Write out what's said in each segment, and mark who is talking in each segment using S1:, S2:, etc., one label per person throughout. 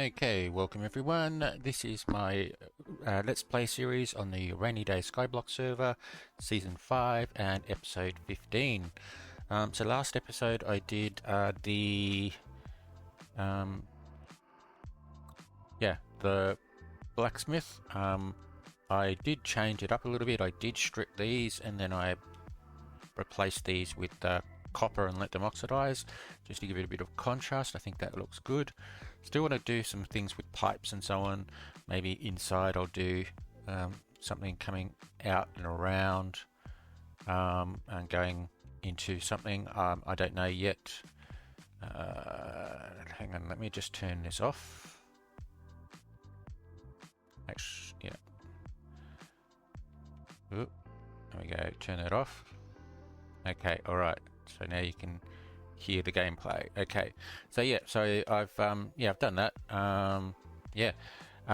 S1: Okay, welcome everyone. This is my Let's Play series on the Rainy Day Skyblock server, Season 5 and Episode 15. So last episode I did the blacksmith. I did change it up a little bit. I did strip these and then I replaced these with copper and let them oxidize just to give it a bit of contrast. I think that looks good. Still want to do some things with pipes and so on. Maybe inside I'll do something coming out and around and going into something. I don't know yet. Hang on, let me just turn this off. Actually, yeah. Oop, there we go, turn it off. Okay, alright. So now you can hear the gameplay. Okay, so yeah, so I've done that. Now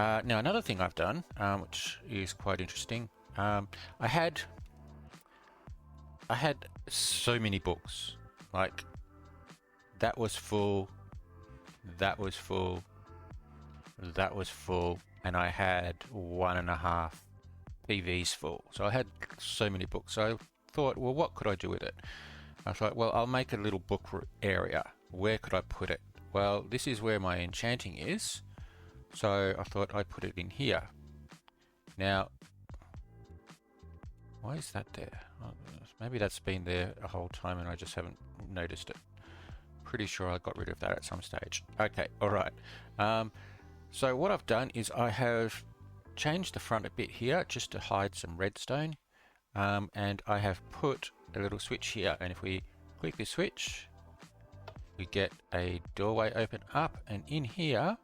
S1: another thing I've done, which is quite interesting. I had so many books. Like that was full, that was full, that was full, and I had 1.5 PVs full. So I had so many books. So I thought, well, what could I do with it? I thought, well, I'll make a little book area. Where could I put it? Well, this is where my enchanting is. So I thought I'd put it in here. Now, why is that there? Oh, maybe that's been there a whole time and I just haven't noticed it. Pretty sure I got rid of that at some stage. Okay, alright. So what I've done is I have changed the front a bit here just to hide some redstone. And I have put a little switch here, and if we click this switch we get a doorway open up, and in here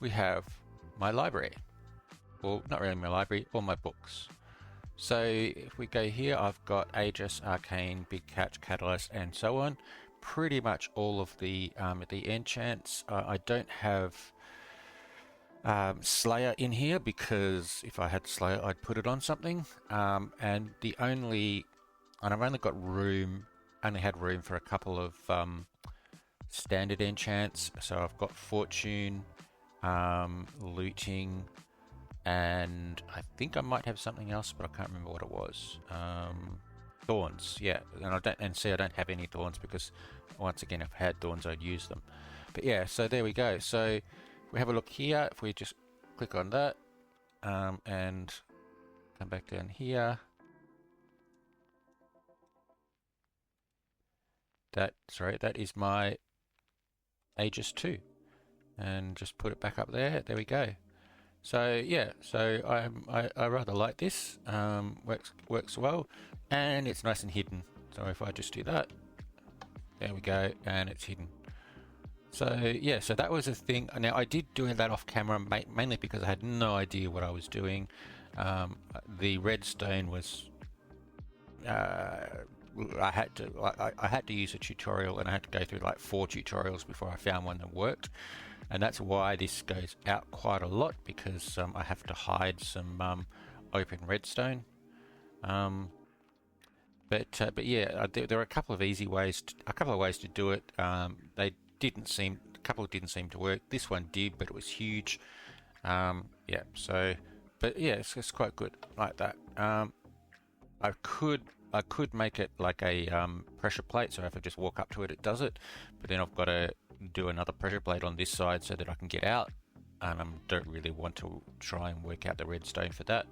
S1: we have my library. Well, not really my library, all my books. So if we go here, I've got Aegis, Arcane, Big Catch, Catalyst and so on. Pretty much all of the enchants. I don't have Slayer in here because if I had Slayer I'd put it on something, and I've only got room, only had room for a couple of standard enchants. So I've got Fortune, Looting, and I think I might have something else, but I can't remember what it was. Thorns, yeah, and I don't have any thorns because once again, if I had thorns I'd use them. But yeah, so there we go. So we have a look here. If we just click on that and come back down here, that is my Aegis 2, and just put it back up there. There we go. So yeah, so I rather like this. Works well, and it's nice and hidden. So if I just do that, there we go, and it's hidden. So yeah, so that was a thing. Now I did do that off camera mainly because I had no idea what I was doing. The redstone was I had to use a tutorial, and I had to go through like 4 tutorials before I found one that worked, and that's why this goes out quite a lot, because I have to hide some open redstone. But yeah, there are a couple of easy ways, a couple of ways to do it. A couple didn't seem to work. This one did, but it was huge. Yeah, so, but yeah, it's quite good like that. I could make it like a pressure plate, so if I just walk up to it, it does it. But then I've got to do another pressure plate on this side so that I can get out, and I don't really want to try and work out the redstone for that.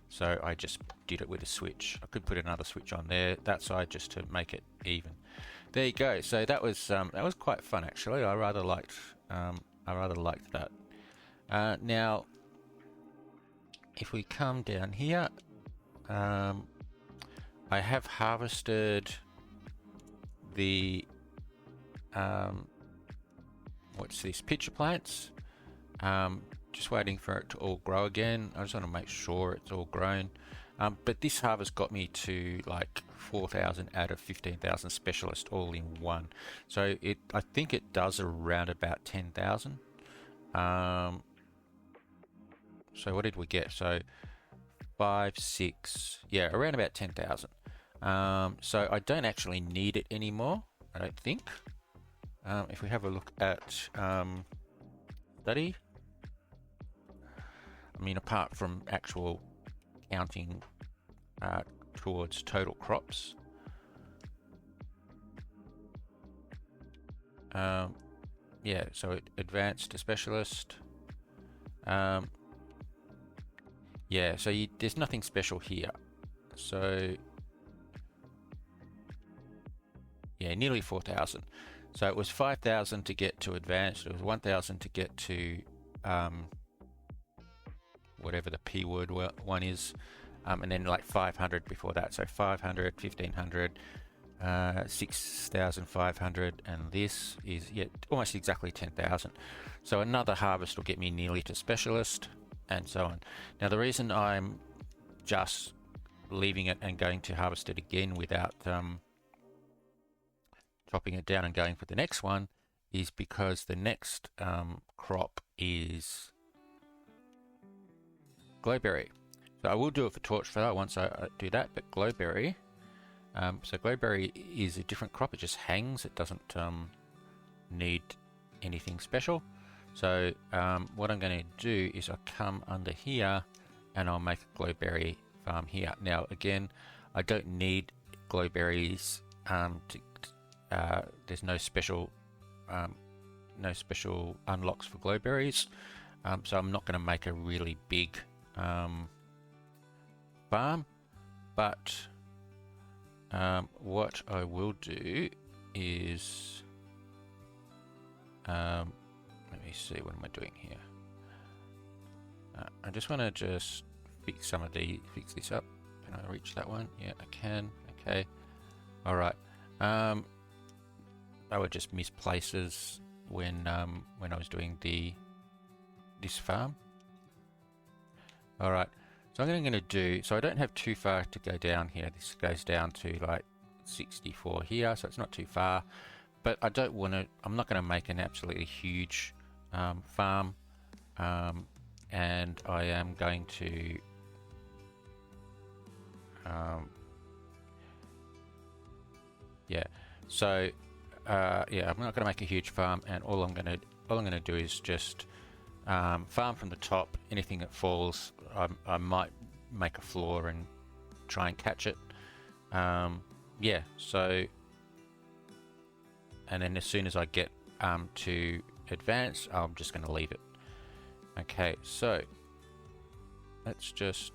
S1: So I just did it with a switch. I could put another switch on there, that side, just to make it even. There you go. So that was quite fun actually. I rather liked that. Now, if we come down here, I have harvested the what's this, pitcher plants. Just waiting for it to all grow again. I just want to make sure it's all grown. But this harvest got me to like 4,000 out of 15,000 specialist all in one. So I think it does around about 10,000. So what did we get? So 5, 6, yeah, around about 10,000. So I don't actually need it anymore, I don't think. If we have a look at study, I mean, apart from actual counting towards total crops. Yeah, so advanced to specialist. Yeah, so there's nothing special here. So yeah, nearly 4,000. So it was 5,000 to get to advanced. It was 1,000 to get to whatever the P word one is, and then like 500 before that. So 500, 1,500, 6,500, and this is almost exactly 10,000. So another harvest will get me nearly to specialist, and so on. Now the reason I'm just leaving it and going to harvest it again without chopping it down and going for the next one is because the next crop is glowberry. So I will do it for torchflower once I do that, but glowberry, so glowberry is a different crop. It just hangs. It doesn't need anything special. So what I'm going to do is I'll come under here and I'll make a glowberry farm here. Now again, I don't need glowberries there's no special unlocks for glowberries, so I'm not going to make a really big farm, but what I will do is let me see, what am I doing here? I just want to fix fix this up. Can I reach that one? Yeah, I can. Okay. All right. I would just miss places when I was doing this farm. All right. So I'm going to do. So I don't have too far to go down here. This goes down to like 64 here, so it's not too far. But I don't want to. I'm not going to make an absolutely huge farm, and I am going to. Yeah. So. Yeah, I'm not going to make a huge farm, and all I'm going to do is just farm from the top. Anything that falls, I might make a floor and try and catch it. Yeah. So, and then as soon as I get to advance, I'm just going to leave it. Okay. So let's just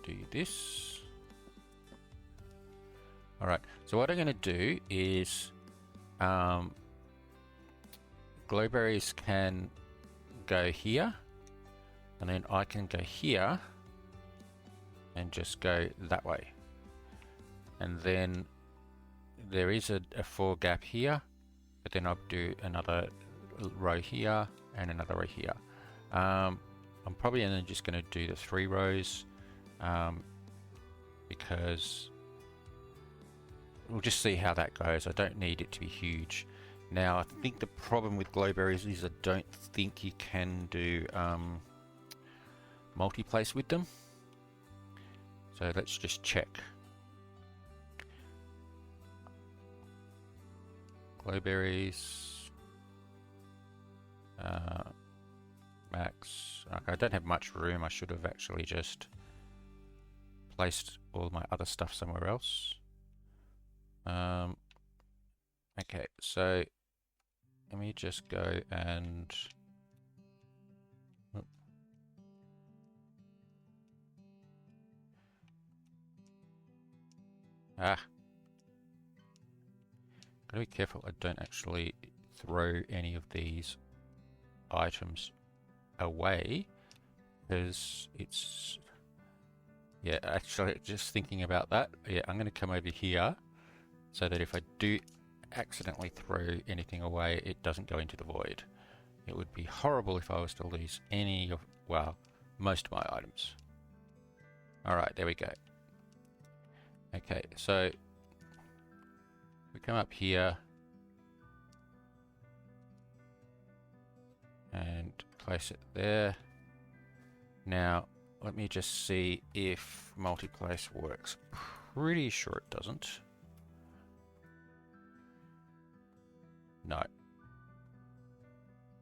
S1: do this. All right. So what I'm going to do is. Glowberries can go here, and then I can go here and just go that way, and then there is a 4 gap here, but then I'll do another row here and another row here. I'm probably just going to do the 3 rows because we'll just see how that goes. I don't need it to be huge. Now, I think the problem with glowberries is I don't think you can do multi-place with them. So let's just check. Glowberries. Max. Okay, I don't have much room. I should have actually just placed all my other stuff somewhere else. Okay, so let me just go and gotta be careful I don't actually throw any of these items away, because it's actually just thinking about that. Yeah, I'm going to come over here so that if I do accidentally throw anything away, it doesn't go into the void. It would be horrible if I was to lose any of, well, most of my items. Alright, there we go. Okay, so we come up here and place it there. Now, let me just see if multi-place works. Pretty sure it doesn't. No.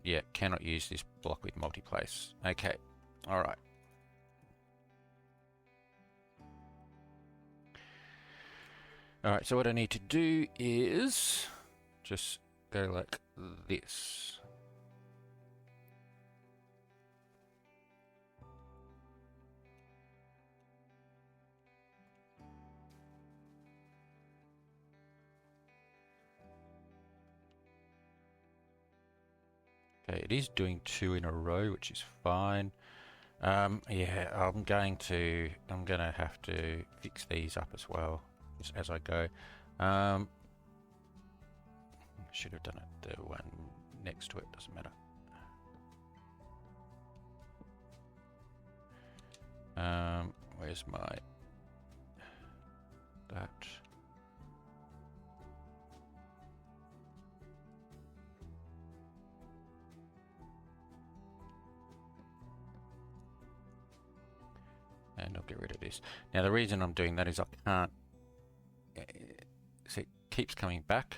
S1: Yeah, cannot use this block with multi-place. Okay, alright. Alright, so what I need to do is just go like this. Okay, it is doing 2 in a row, which is fine. Yeah, I'm gonna have to fix these up as well, just as I go. Should have done it the one next to it, doesn't matter. Where's my that? And I'll get rid of this. Now the reason I'm doing that is I can't see, it keeps coming back,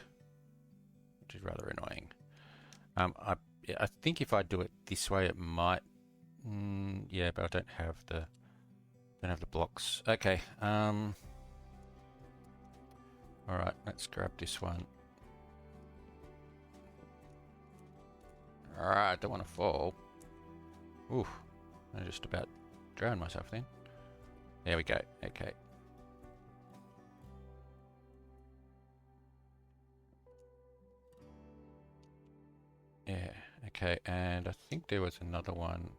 S1: which is rather annoying. I think if I do it this way it might yeah, but I don't have the blocks. Okay. Alright, let's grab this one. Alright, I don't want to fall. Oof, I just about drowned myself then. There we go. Okay. Yeah, okay, and I think there was another one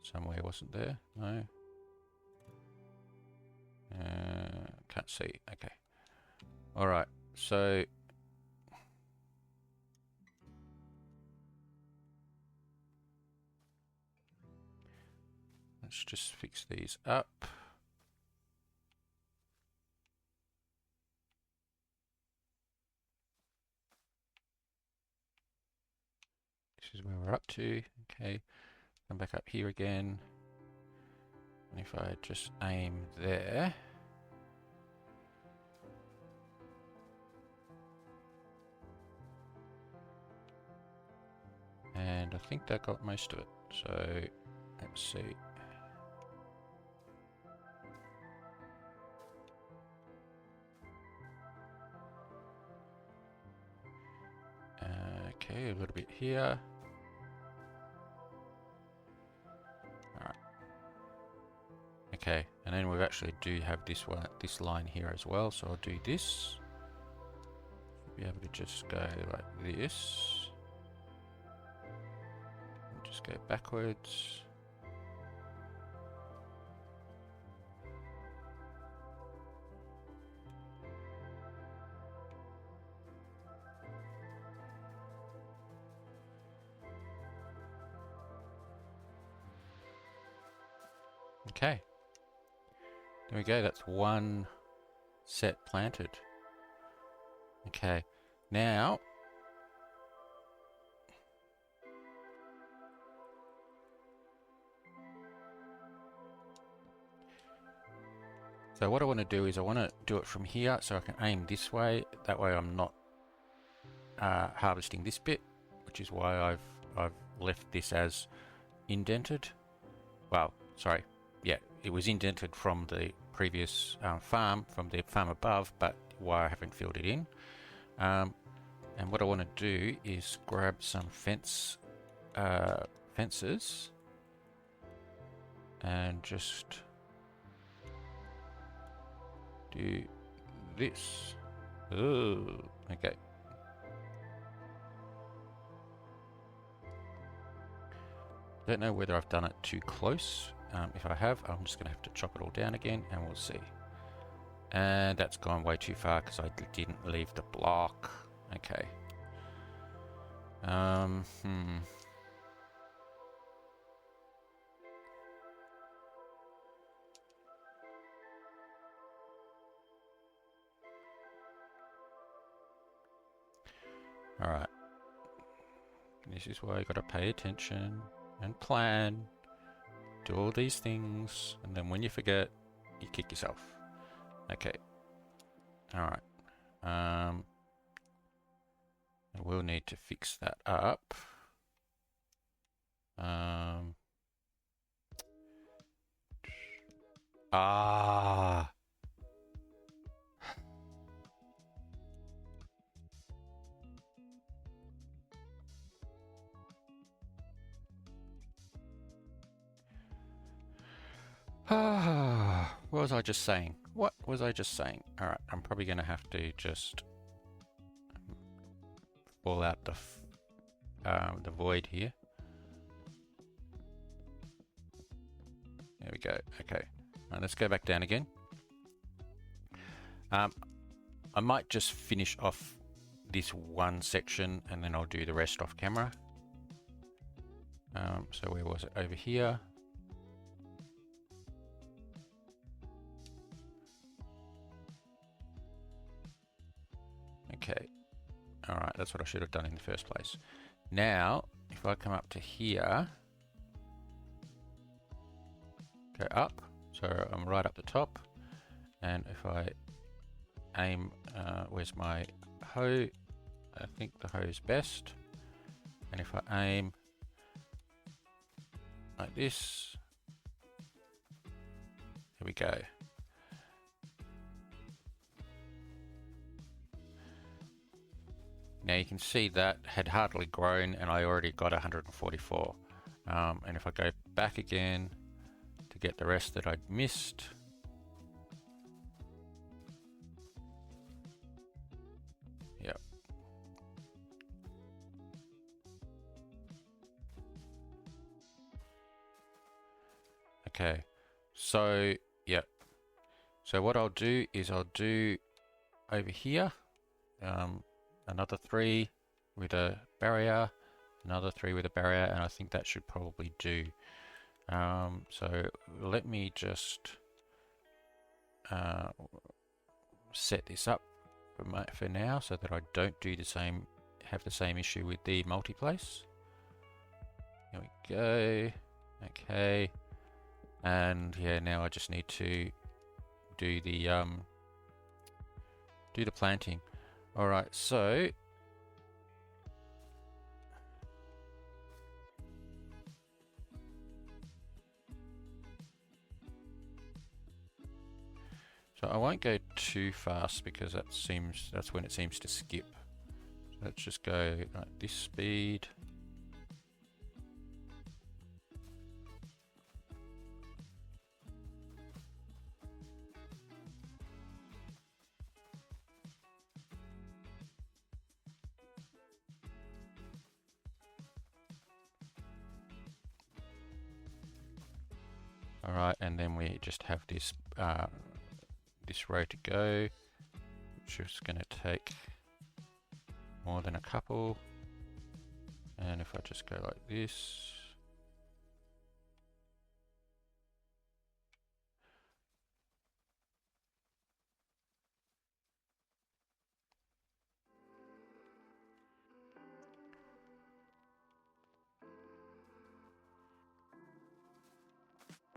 S1: somewhere, wasn't there? No? Can't see. Okay. Alright, so let's just fix these up. This is where we're up to. Okay, come back up here again. And if I just aim there. And I think that got most of it. So let's see. Okay, a little bit here. Alright. Okay, and then we actually do have this line here as well. So I'll do this. Be able to just go like this. And just go backwards. Okay, there we go, that's one set planted. Okay, now so what I want to do is I want to do it from here so I can aim this way. That way I'm not harvesting this bit, which is why I've left this as indented. Well, sorry. Yeah, it was indented from the previous farm, from the farm above, but why I haven't filled it in. And what I want to do is grab some fences and just do this. Oh, okay. Don't know whether I've done it too close. If I have, I'm just going to have to chop it all down again and we'll see. And that's gone way too far because I didn't leave the block. Okay. Alright. This is why you got to pay attention and plan. Do all these things, and then when you forget, you kick yourself. Okay. Alright. I will need to fix that up. What was I just saying? What was I just saying? Alright, I'm probably going to have to just fall out the void here. There we go. Okay. Right, let's go back down again. I might just finish off this one section and then I'll do the rest off camera. So where was it? Over here. Okay. Alright, that's what I should have done in the first place. Now, if I come up to here, go up, so I'm right up the top, and if I aim, where's my hoe? I think the hoe is best, and if I aim like this, here we go. Now you can see that had hardly grown and I already got 144. And if I go back again to get the rest that I'd missed, yep. Okay, so yep. So what I'll do is I'll do over here, another 3 with a barrier, another 3 with a barrier, and I think that should probably do. So let me just set this up for now so that I don't do have the same issue with the multi-place. Here we go. Okay, and yeah, now I just need to do the planting. All right, so I won't go too fast because that's when it seems to skip. So let's just go at this speed. All right, and then we just have this this row to go, which is going to take more than a couple. And if I just go like this,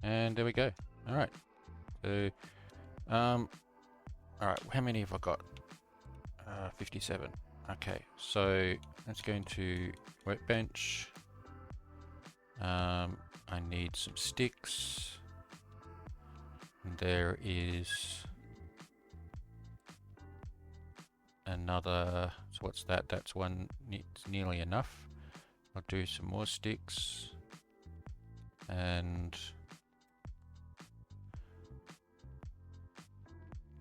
S1: and there we go. All right. So, all right. How many have I got? 57. Okay. So let's go into workbench. I need some sticks. And there is another. So what's that? That's one. It's nearly enough. I'll do some more sticks. And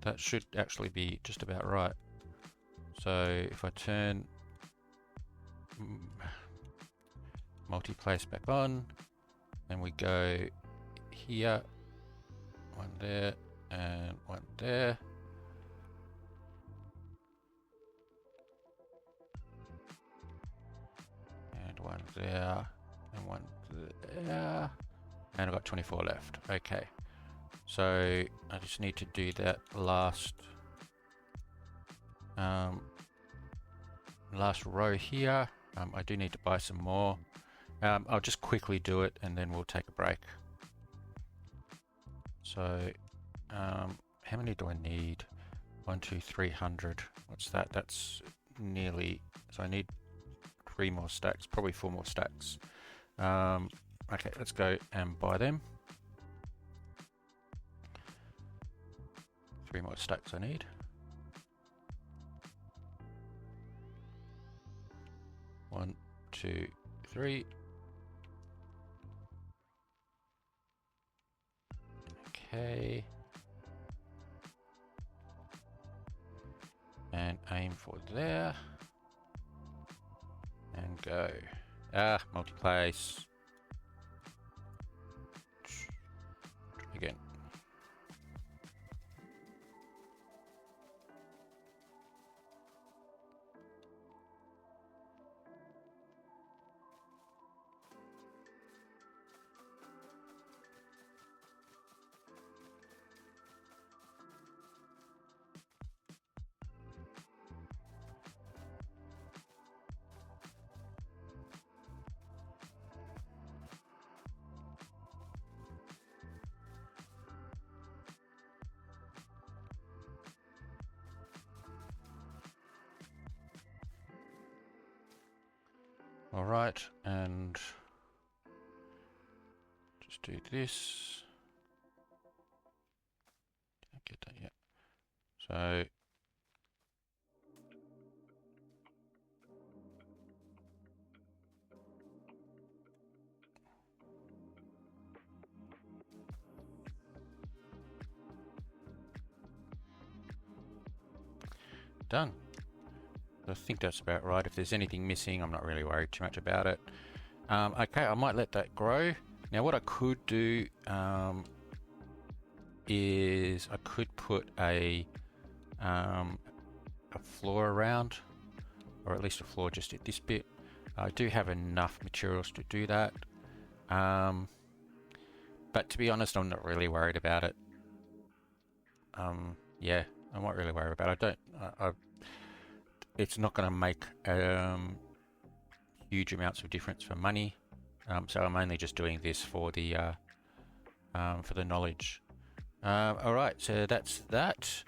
S1: that should actually be just about right. So if I turn multi-place back on, then we go here, one there, and one there. And one there, and one there. And I've got 24 left. Okay. So I just need to do that last row here. I do need to buy some more. I'll just quickly do it and then we'll take a break. So how many do I need? 1, 2, 300. What's that? That's nearly, so I need 3 more stacks, probably 4 more stacks. Okay, let's go and buy them. 3 more stacks I need. 1, 2, 3. Okay. And aim for there. And go. Multi-place. Again. All right, and just do this. Didn't get that yet. So done. I think that's about right. If there's anything missing, I'm not really worried too much about it. Okay, I might let that grow. Now what I could do is I could put a floor around, or at least a floor just at this bit. I do have enough materials to do that. But to be honest, I'm not really worried about it. Yeah, I'm not really worried about it. It's not going to make huge amounts of difference for money. So I'm only just doing this for the knowledge. All right, so that's that.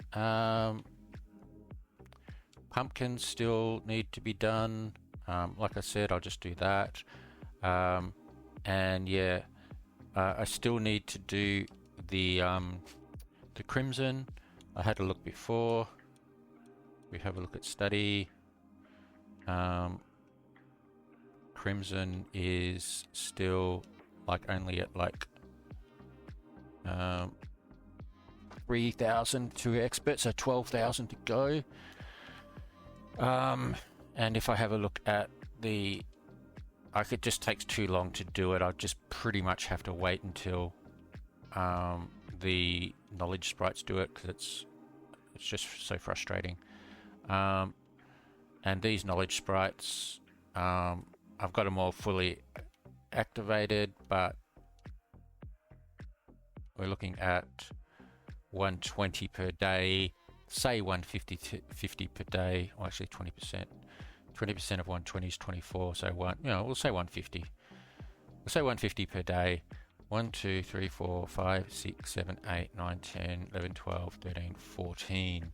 S1: Pumpkins still need to be done. Like I said, I'll just do that. And yeah, I still need to do the crimson. I had a look before. We have a look at study. Crimson is still like only at like 3,000 to expert, so 12,000 to go. And if I have a look at it just takes too long to do it. I'll just pretty much have to wait until the knowledge sprites do it, because it's just so frustrating. And these knowledge sprites, I've got them all fully activated, but we're looking at 120 per day, say 150 per day, or actually 20%. 20% of 120 is 24, so we'll say 150. We'll say 150 per day. 1, 2, 3, 4, 5, 6, 7, 8, 9, 10, 11, 12, 13, 14.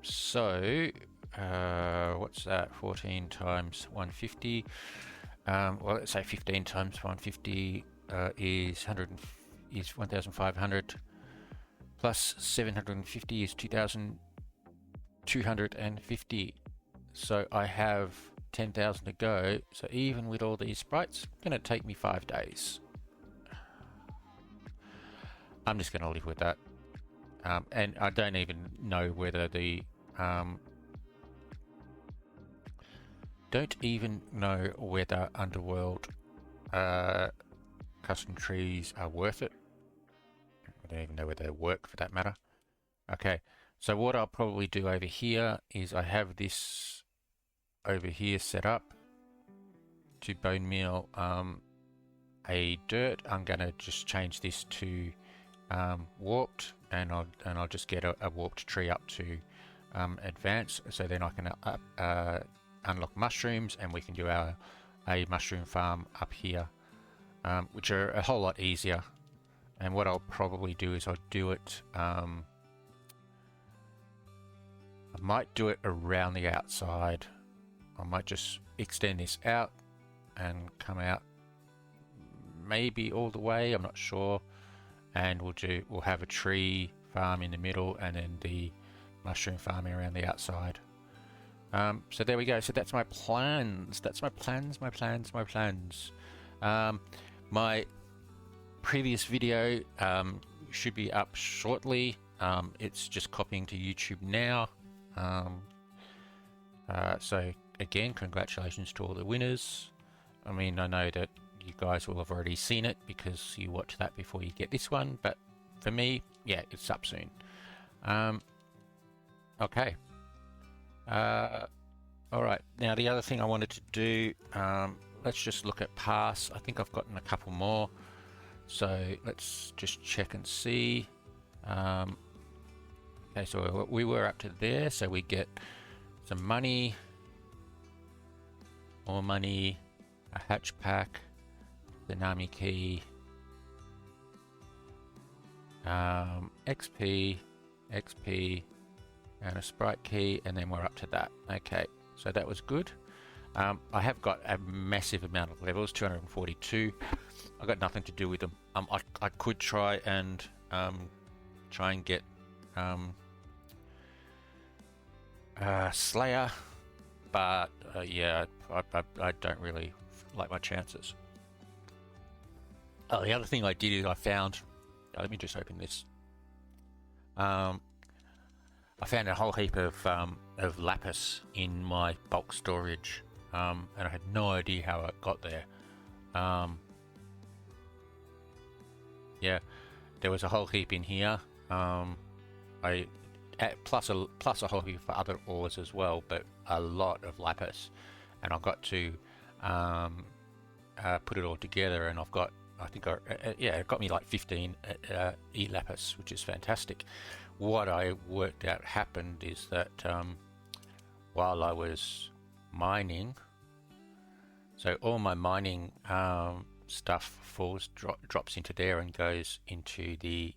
S1: So what's that? 14 times 150. Well, let's say 15 times 150 is 1,500. Plus 750 is 2,250. So I have 10,000 to go. So even with all these sprites, it's going to take me 5 days. I'm just going to live with that. And I don't even know whether Underworld custom trees are worth it. I don't even know whether they work, for that matter. Okay, so what I'll probably do over here is I have this over here set up to bone meal a dirt. I'm going to just change this to warped, and I'll just get a warped tree up to advanced, so then I can unlock mushrooms, and we can do a mushroom farm up here, which are a whole lot easier. And what I'll probably do is I'll do it, I might do it around the outside. I might just extend this out and come out maybe all the way, I'm not sure. And we'll have a tree farm in the middle, and then the mushroom farming around the outside. So there we go. So that's my plans. My previous video should be up shortly. It's just copying to YouTube now. So again, congratulations to all the winners. I mean, I know that you guys will have already seen it because you watch that before you get this one, but for me, yeah, it's up soon. Okay. All right, now the other thing I wanted to do, let's just look at pass. I think I've gotten a couple more, so let's just check and see. Okay, so we were up to there, so we get some money, more money, a hatch pack, the Nami key, XP, and a sprite key, and then we're up to that. Okay, so that was good. I have got a massive amount of levels, 242. I got nothing to do with them. I could try and get Slayer, but yeah, I don't really like my chances. Oh, the other thing I did is I found, let me just open this. I found a whole heap of lapis in my bulk storage, and I had no idea how it got there. Yeah, there was a whole heap in here. Plus a whole heap for other ores as well, but a lot of lapis, and I got to put it all together, and I've got, I think, yeah, it got me like 15 lapis, which is fantastic. What I worked out happened is that while I was mining, so all my mining stuff drops into there and goes into the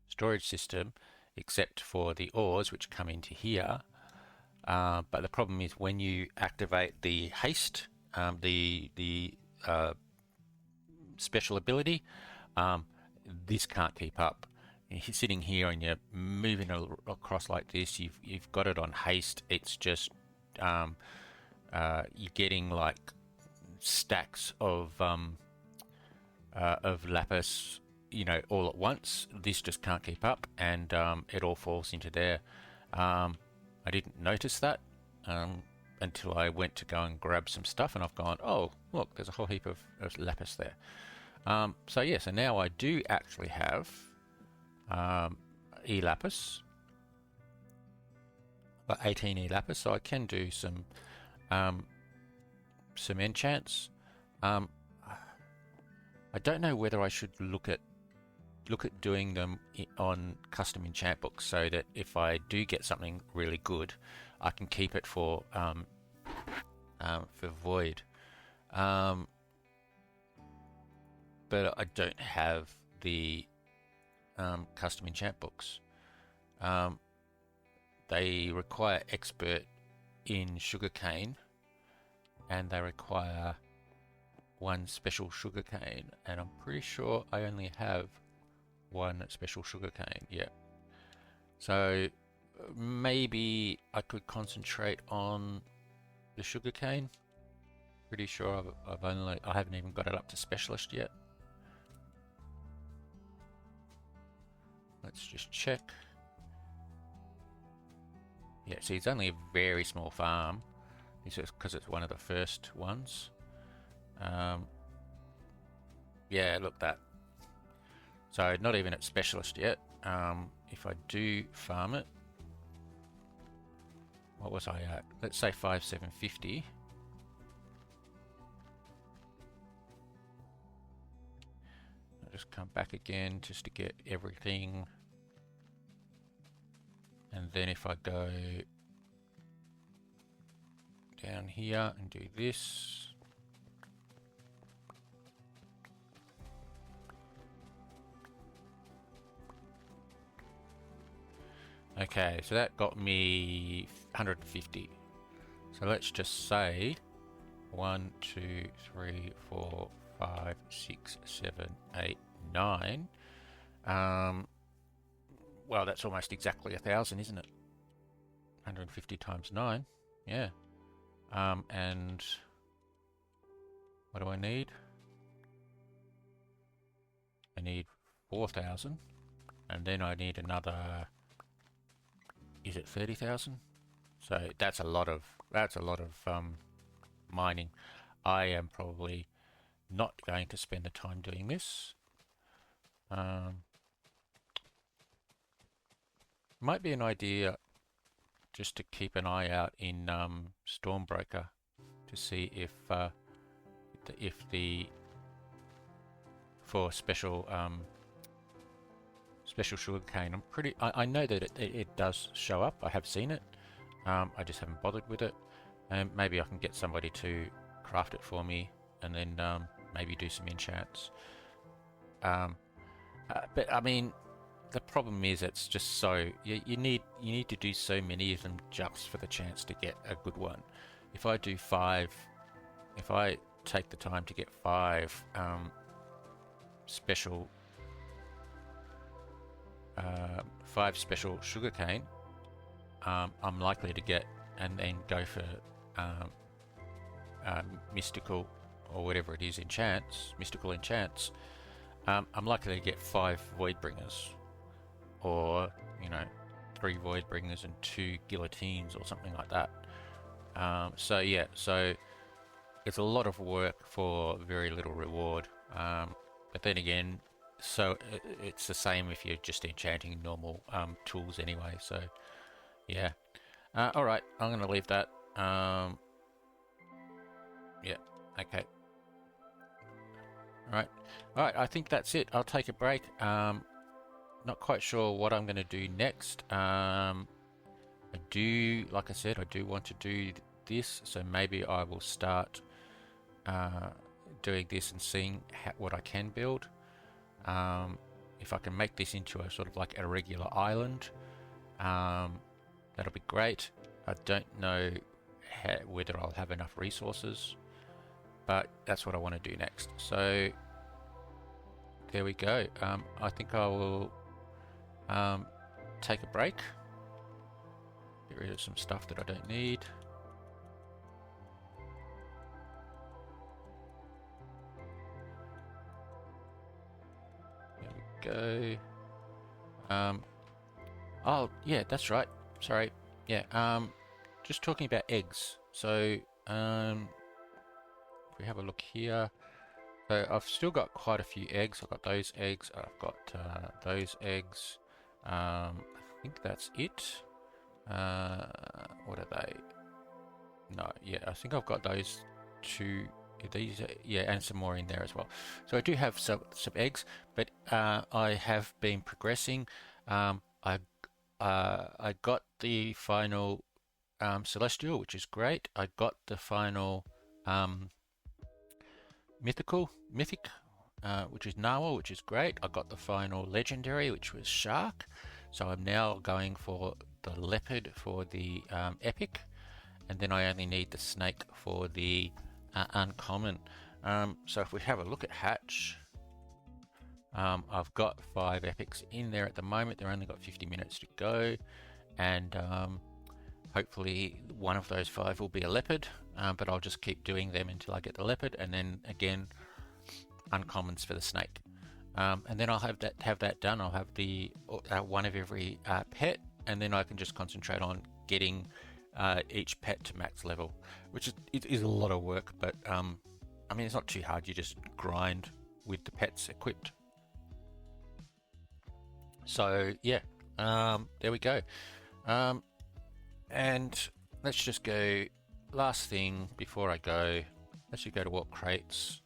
S1: storage system, except for the ores which come into here. But the problem is when you activate the haste, the special ability, this can't keep up. You're sitting here and you're moving across like this. You've got it on haste. It's just you're getting like stacks of lapis, you know, all at once. This just can't keep up, and it all falls into there. I didn't notice that until I went to go and grab some stuff, and I've gone, oh look, there's a whole heap of lapis there. So yeah, so now I do actually have lapis, about 18 lapis, so I can do some enchants. I don't know whether I should look at doing them on custom enchant books, so that if I do get something really good, I can keep it for void. But I don't have the custom enchant books. They require expert in sugarcane, and they require one special sugarcane, and I'm pretty sure I only have one special sugarcane. Yeah, so maybe I could concentrate on the sugarcane. Pretty sure I haven't even got it up to specialist yet. Let's just check. Yeah, see, it's only a very small farm. It's just because it's one of the first ones. Yeah, look that. So not even at specialist yet. If I do farm it, what was I at? Let's say 5750. I'll just come back again just to get everything. And then if I go down here and do this, okay, so that got me 150. So let's just say 1, 2, 3, 4, 5, 6, 7, 8, 9. Well, that's almost exactly 1,000, isn't it? 150 times 9, yeah. And what do I need? I need 4,000, and then I need another, is it 30,000? So that's a lot of mining. I am probably not going to spend the time doing this. Might be an idea just to keep an eye out in Stormbreaker to see if the for special sugarcane. I know that it does show up. I have seen it. I just haven't bothered with it. And maybe I can get somebody to craft it for me, and then maybe do some enchants. But I mean, the problem is it's just so you need to do so many of them just for the chance to get a good one. If I do 5, if I take the time to get 5 special 5 special sugarcane, I'm likely to get and then go for mystical or whatever it is, mystical enchants. I'm likely to get 5 Voidbringers, or 3 Voidbringers and 2 Guillotines or something like that. So yeah, so it's a lot of work for very little reward. But then again, so it's the same if you're just enchanting normal tools anyway. So yeah. All right, I'm going to leave that. Yeah. Okay. All right. I think that's it. I'll take a break. Not quite sure what I'm going to do next. Like I said, I do want to do this, so maybe I will start doing this and seeing what I can build. If I can make this into a sort of like a regular island, that'll be great. I don't know whether I'll have enough resources, but that's what I want to do next. So there we go. I think I will take a break, get rid of some stuff that I don't need. There we go. Oh yeah, that's right. Sorry. Yeah. Just talking about eggs. So if we have a look here, so I've still got quite a few eggs. I've got those eggs. I've got those eggs. I think that's it. What are they? No, yeah, I think I've got those 2. These, yeah, and some more in there as well. So I do have some eggs, but I have been progressing. I got the final celestial, which is great. I got the final mythic, which is narwhal, which is great. I got the final legendary, which was shark. So I'm now going for the leopard for the epic, and then I only need the snake for the uncommon. So if we have a look at hatch, I've got 5 epics in there at the moment. They've only got 50 minutes to go, and hopefully one of those 5 will be a leopard, but I'll just keep doing them until I get the leopard, and then again uncommons for the snake. And then I'll have that done. I'll have the one of every pet, and then I can just concentrate on getting each pet to max level, which is a lot of work, but I mean, it's not too hard. You just grind with the pets equipped. So yeah, there we go. And let's just go, last thing before I go, let's just go to warp crates.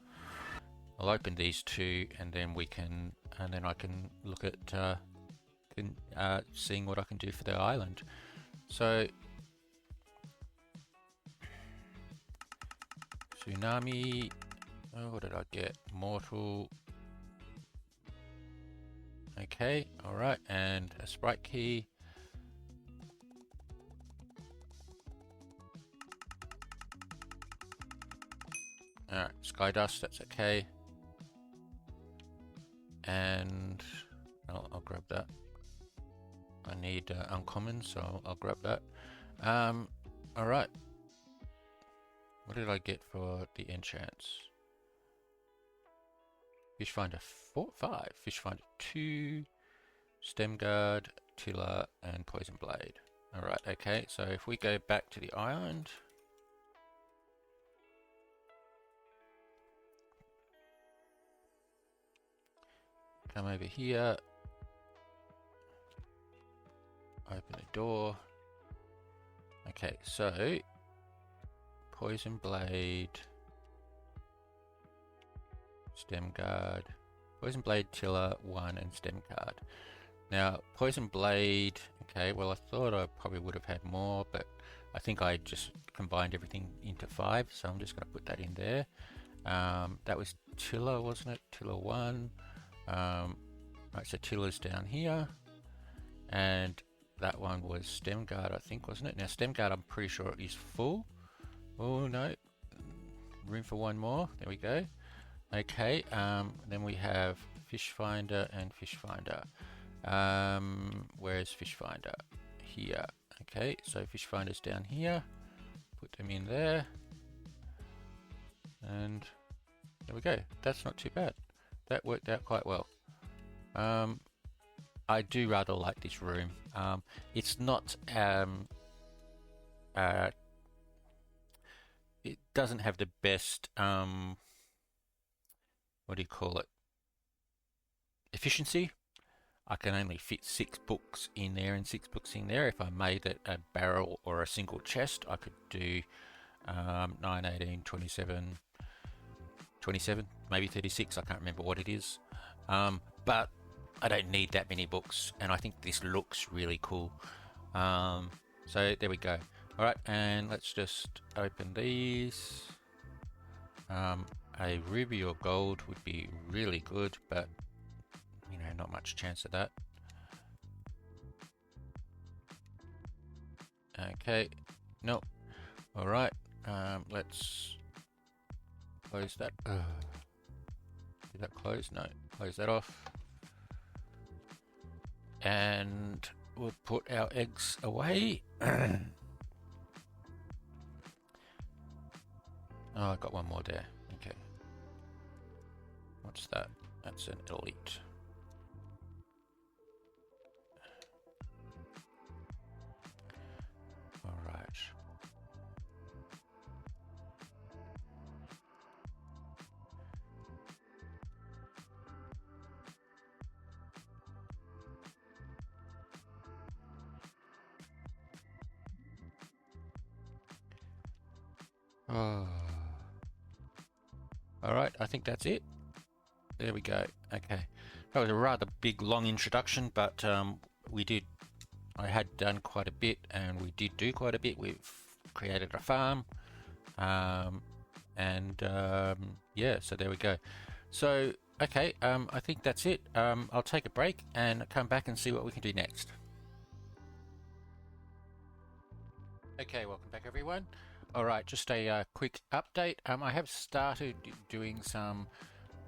S1: I'll open these 2, and then I can look at seeing what I can do for the island. So tsunami, what did I get? Mortal. Okay, alright, and a sprite key. Alright, sky dust, that's okay. And I'll grab that. I need uncommon, so I'll grab that. Alright. What did I get for the enchants? Fish finder 4, 5, fish finder 2, stem guard, tiller, and poison blade. Alright, okay, so if we go back to the island, come over here, open the door. Okay, so poison blade, stem guard, poison blade, tiller 1, and stem guard. Now poison blade, okay, well I thought I probably would have had more, but I think I just combined everything into 5, so I'm just going to put that in there. That was tiller, wasn't it? Tiller 1. Right, so tiller's down here, and that one was stem guard, I think, wasn't it? Now stem guard, I'm pretty sure is full. Oh no, room for one more. There we go. Okay, then we have fish finder and fish finder. Where's fish finder? Here. Okay, so fish finder's down here. Put them in there, and there we go. That's not too bad. That worked out quite well. I do rather like this room. It's not it doesn't have the best what do you call it, efficiency. I can only fit 6 books in there and 6 books in there. If I made it a barrel or a single chest, I could do 9, 18, 27, 27, maybe 36. I can't remember what it is. But I don't need that many books, and I think this looks really cool. So there we go. All right, and let's just open these. A ruby or gold would be really good, but you know, not much chance of that. Okay, nope. All right, let's close that. Did that close? No, close that off. And we'll put our eggs away. Oh, I got one more there. Okay. What's that? That's an elite. All right. Oh. All right, I think that's it. There we go. Okay, that was a rather big, long introduction, but I had done quite a bit, and we did do quite a bit. We've created a farm, yeah, so there we go. So, okay, I think that's it. I'll take a break and come back and see what we can do next. Okay, welcome back everyone. All right, just a quick update. I have started doing some,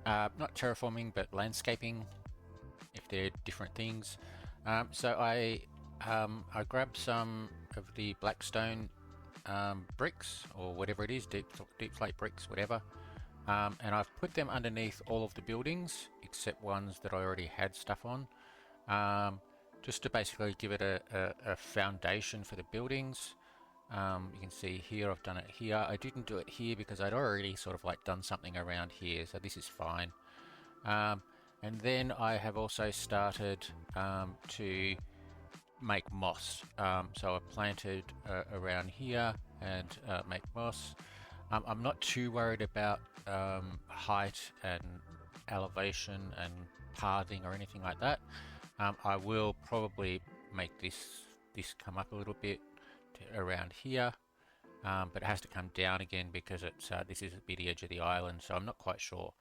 S1: not terraforming, but landscaping, if they're different things. So I grabbed some of the blackstone bricks, or whatever it is, deep slate bricks, whatever, and I've put them underneath all of the buildings, except ones that I already had stuff on, just to basically give it a foundation for the buildings. You can see here I've done it here. I didn't do it here because I'd already sort of like done something around here, so this is fine. And then I have also started to make moss. So I planted around here and make moss. I'm not too worried about height and elevation and pathing or anything like that. I will probably make this come up a little bit around here, but it has to come down again because it's this is the edge of the island, so I'm not quite sure.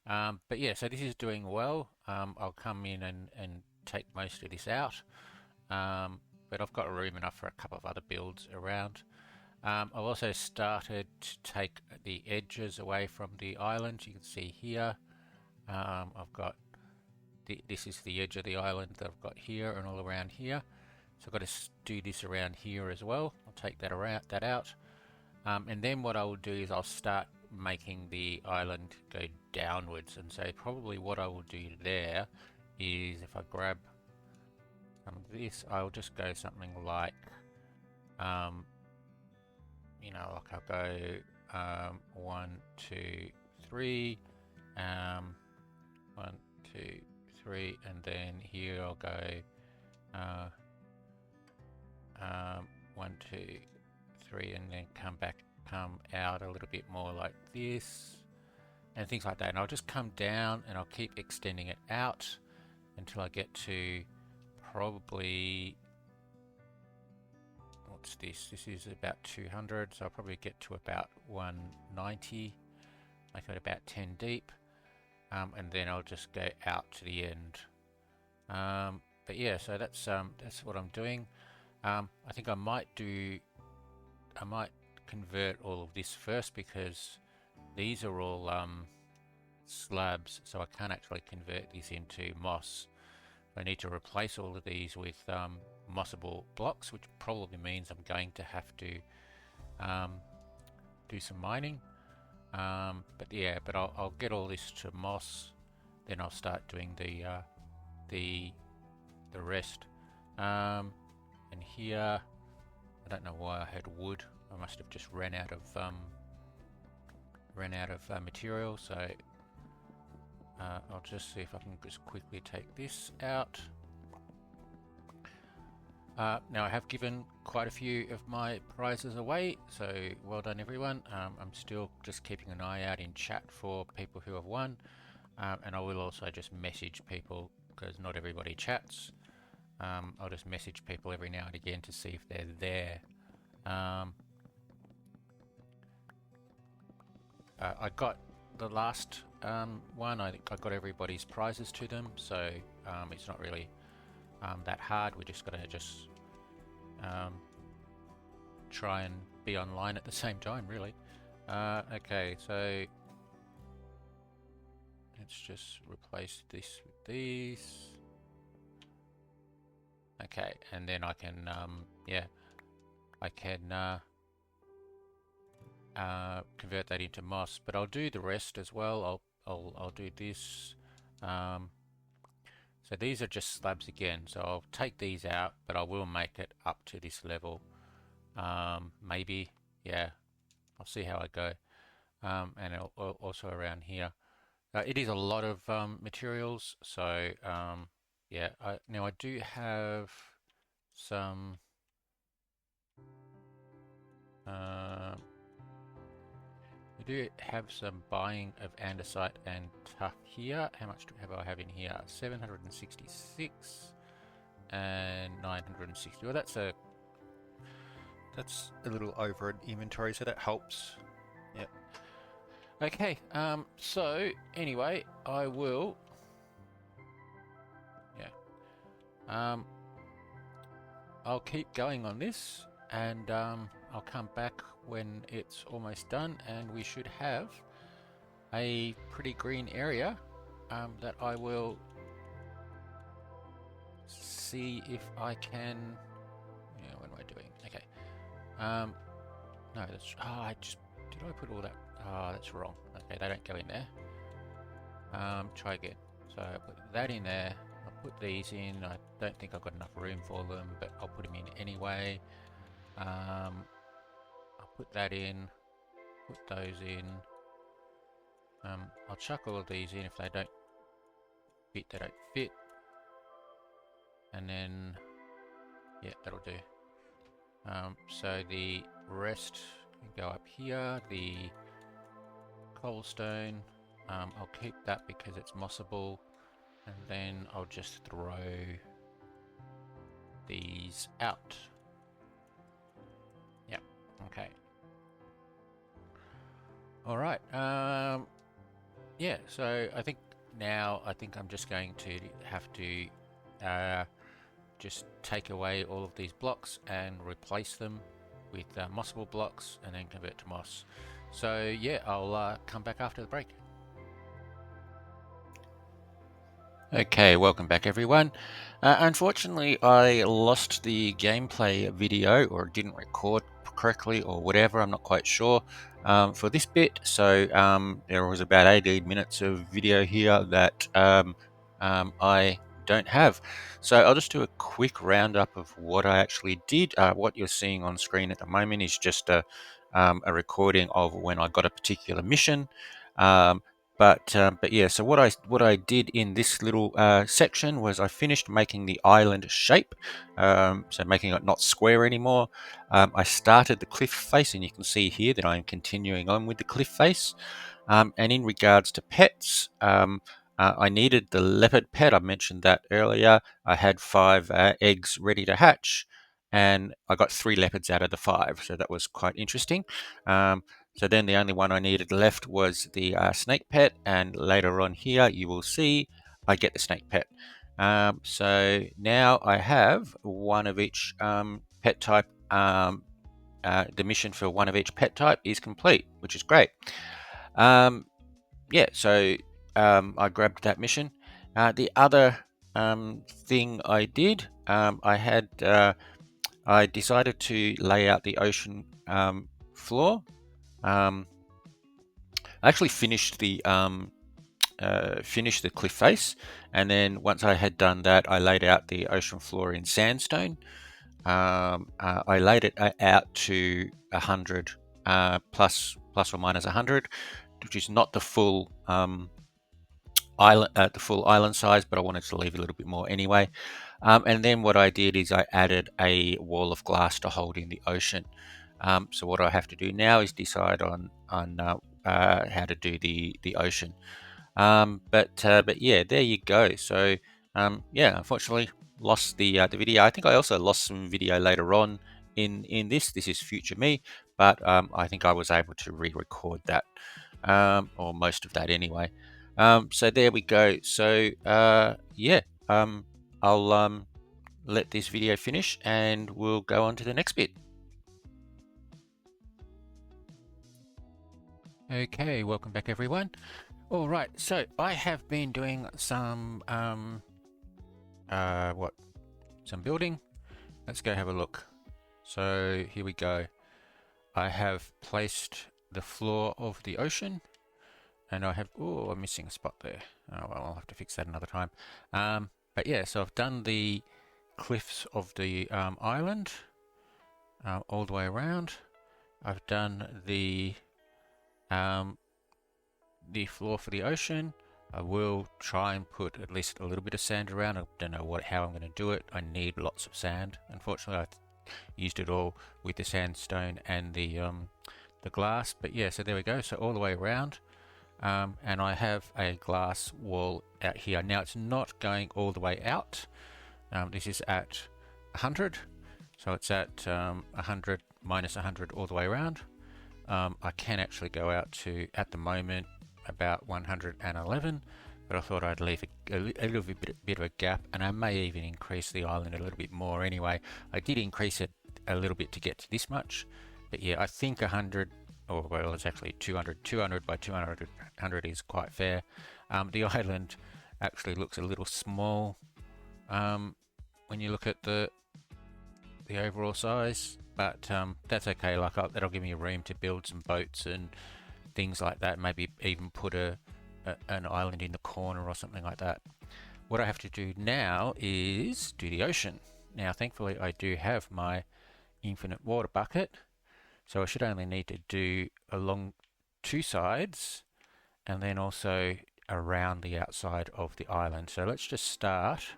S1: But yeah, so this is doing well. I'll come in and take most of this out, but I've got room enough for a couple of other builds around. I've also started to take the edges away from the island. You can see here I've got this is the edge of the island that I've got here and all around here. So I've got to do this around here as well. I'll take that out. And then what I will do is I'll start making the island go downwards, and so probably what I will do there is if I grab some of this, I'll just go something like you know, like I'll go 1, 2, 3, 1, 2, 3, and then here I'll go 1, 2, 3, and then come out a little bit more like this, and things like that. And I'll just come down and I'll keep extending it out until I get to probably, what's this? This is about 200, so I'll probably get to about 190, make it about 10 deep, and then I'll just go out to the end. But yeah, so that's what I'm doing. I think I might convert all of this first, because these are all slabs, so I can't actually convert this into moss. I need to replace all of these with mossable blocks, which probably means I'm going to have to do some mining. But yeah, but I'll get all this to moss, then I'll start doing the rest. And here, I don't know why I had wood. I must have just ran out of material. So I'll just see if I can just quickly take this out. Now I have given quite a few of my prizes away, so well done everyone. I'm still just keeping an eye out in chat for people who have won, and I will also just message people, because not everybody chats. I'll just message people every now and again to see if they're there. I got the last one. I think I got everybody's prizes to them, so it's not really that hard. We're just gonna try and be online at the same time, really. Okay, so let's just replace this with these. Okay, and then I can I can convert that into moss, but I'll do the rest as well. I'll do this. So these are just slabs again, so I'll take these out, but I will make it up to this level. Maybe, yeah, I'll see how I go. And also around here. It is a lot of materials, so yeah. Now I do have some we do have some buying of andesite and tuff here. How much have I have in here? 766 and 960. Well, that's a little over an inventory, so that helps. Yep. Okay. So anyway, I will. Yeah. I'll keep going on this, and I'll come back when it's almost done, and we should have a pretty green area that I will see if I can. Yeah, what am I doing? Okay. No, that's. Oh, did I put all that? Oh, that's wrong. Okay, they don't go in there. Try again. So I put that in there. I'll put these in. I don't think I've got enough room for them, but I'll put them in anyway. I'll put that in. Put those in. I'll chuck all of these in. If they don't fit, they don't fit. And then, yeah, that'll do. So the rest can go up here. The cobblestone, I'll keep that because it's mossable. And then I'll just throw these out. Yep, okay. All right. Yeah, so I think I'm just going to have to just take away all of these blocks and replace them with mossable blocks, and then convert to moss. So yeah, I'll come back after the break. Okay, welcome back everyone. Unfortunately, I lost the gameplay video, or didn't record correctly or whatever. I'm not quite sure for this bit. So there was about 18 minutes of video here that I don't have. So I'll just do a quick roundup of what I actually did. What you're seeing on screen at the moment is just a recording of when I got a particular mission. But yeah, so what I did in this little section was I finished making the island shape, so making it not square anymore. I started the cliff face, and you can see here that I'm continuing on with the cliff face. And in regards to pets, I needed the leopard pet. I mentioned that earlier. I had 5 eggs ready to hatch, and I got 3 leopards out of the 5, so that was quite interesting. So then the only one I needed left was the snake pet, and later on here you will see I get the snake pet. So now I have one of each pet type. The mission for one of each pet type is complete, which is great. Yeah, so I grabbed that mission. The other thing I did, I decided to lay out the ocean floor. I actually finished the cliff face, and then once I had done that, I laid out the ocean floor in sandstone. I laid it out to 100 plus or minus 100, which is not the full island size, but I wanted to leave a little bit more anyway. And then what I did is I added a wall of glass to hold in the ocean. So what I have to do now is decide on how to do the ocean. But yeah, there you go. So yeah, unfortunately lost the video. I think I also lost some video later on in this. This is future me, but I think I was able to re-record that, or most of that anyway. So there we go. So yeah, I'll let this video finish and we'll go on to the next bit. Okay, welcome back everyone. All right, so I have been doing some some building. Let's go have a look. So here we go. I have placed the floor of the ocean, and I have, oh, I'm missing a spot there. Oh well, I'll have to fix that another time. But yeah, so I've done the cliffs of the island all the way around. I've done the floor for the ocean. I will try and put at least a little bit of sand around. I don't know how I'm going to do it. I need lots of sand. Unfortunately, I used it all with the sandstone and the glass. But yeah, so there we go. So all the way around. And I have a glass wall out here. Now it's not going all the way out. This is at 100. So it's at 100 minus 100 all the way around. I can actually go out to, at the moment, about 111, but I thought I'd leave a little bit of a gap, and I may even increase the island a little bit more anyway. I did increase it a little bit to get to this much, but yeah, I think 100, or well, it's actually 200 by 200 is quite fair. The island actually looks a little small when you look at the overall size, but that's okay. Like that'll give me room to build some boats and things like that. Maybe even put an island in the corner or something like that. What I have to do now is do the ocean. Now, thankfully, I do have my infinite water bucket, so I should only need to do along 2 sides and then also around the outside of the island. So let's just start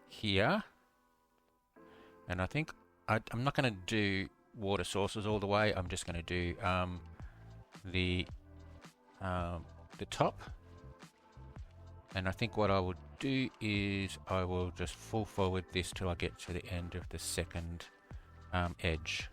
S1: here. And I think I'm not going to do water sources all the way. I'm just going to do the top. And I think what I will do is I will just full forward this till I get to the end of the second edge.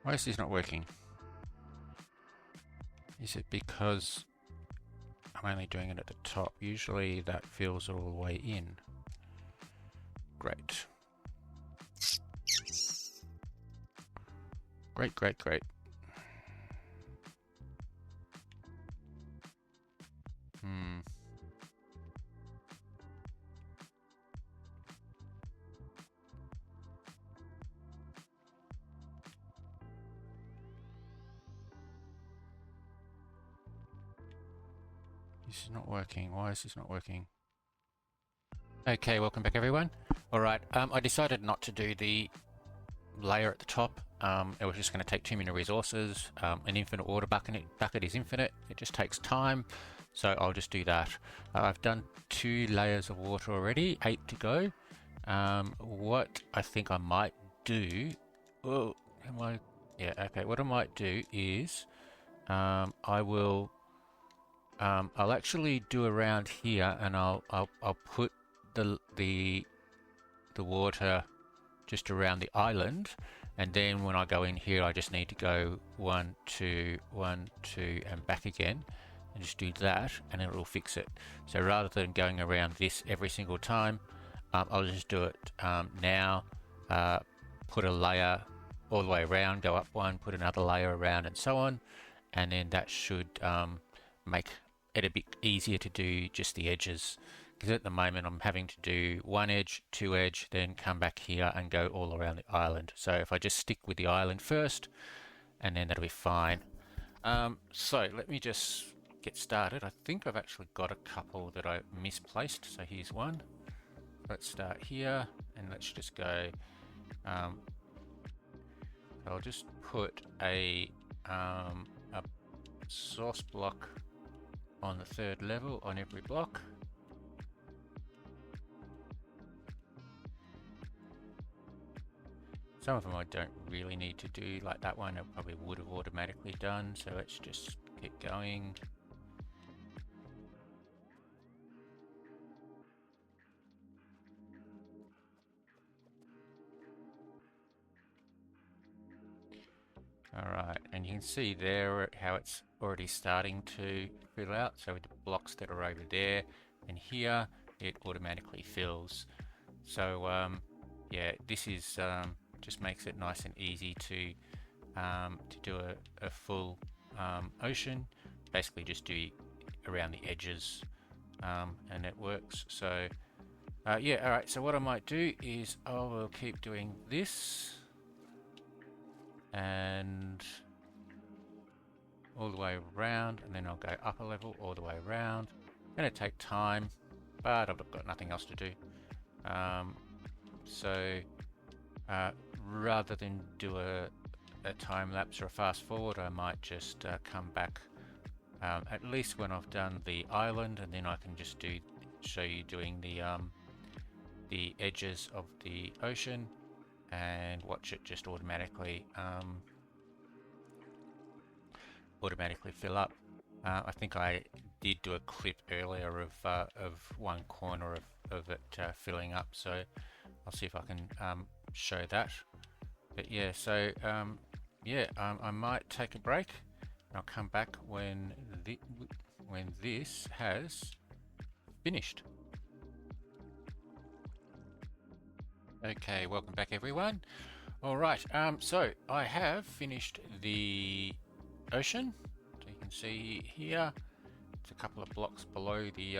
S1: Why is this not working? Is it because I'm only doing it at the top? Usually that fills all the way in. Great. Great, great, great. This is not working. Why is this not working? Okay, welcome back everyone. Alright, I decided not to do the layer at the top. It was just going to take too many resources. An infinite water bucket is infinite. It just takes time. So I'll just do that. I've done 2 layers of water already, 8 to go. What I think I might do... Oh, am I... Yeah, okay. What I might do is... I'll actually do around here, and I'll put the water just around the island, and then when I go in here, I just need to go 1, 2, 1, 2, and back again, and just do that, and it will fix it. So rather than going around this every single time, I'll just do it now. Put a layer all the way around, go up 1, put another layer around, and so on, and then that should make it a bit easier to do just the edges, because at the moment I'm having to do 1 edge, 2 edge, then come back here and go all around the island. So if I just stick with the island first, and then that'll be fine. So let me just get started. I think I've actually got a couple that I misplaced. So here's one. Let's start here, and let's just go. I'll just put a source block on the 3rd level on every block. Some of them I don't really need to do, like that one I probably would have automatically done, so let's just get going. Alright, and you can see there how it's already starting to fill out. So with the blocks that are over there and here, it automatically fills. So yeah, this is just makes it nice and easy to do a full ocean. Basically just do around the edges, and it works. So yeah, alright, so what I might do is I will keep doing this and all the way around, and then I'll go up a level all the way around. Gonna take time, but I've got nothing else to do. So rather than do a time lapse or a fast forward, I might just come back at least when I've done the island, and then I can just show you doing the edges of the ocean, and watch it just automatically fill up. I think I did do a clip earlier of one corner of it filling up, so I'll see if I can show that. But yeah, so yeah, I might take a break. I'll come back when this has finished. Okay, welcome back everyone. Alright, so I have finished the ocean. So you can see here, it's a couple of blocks below the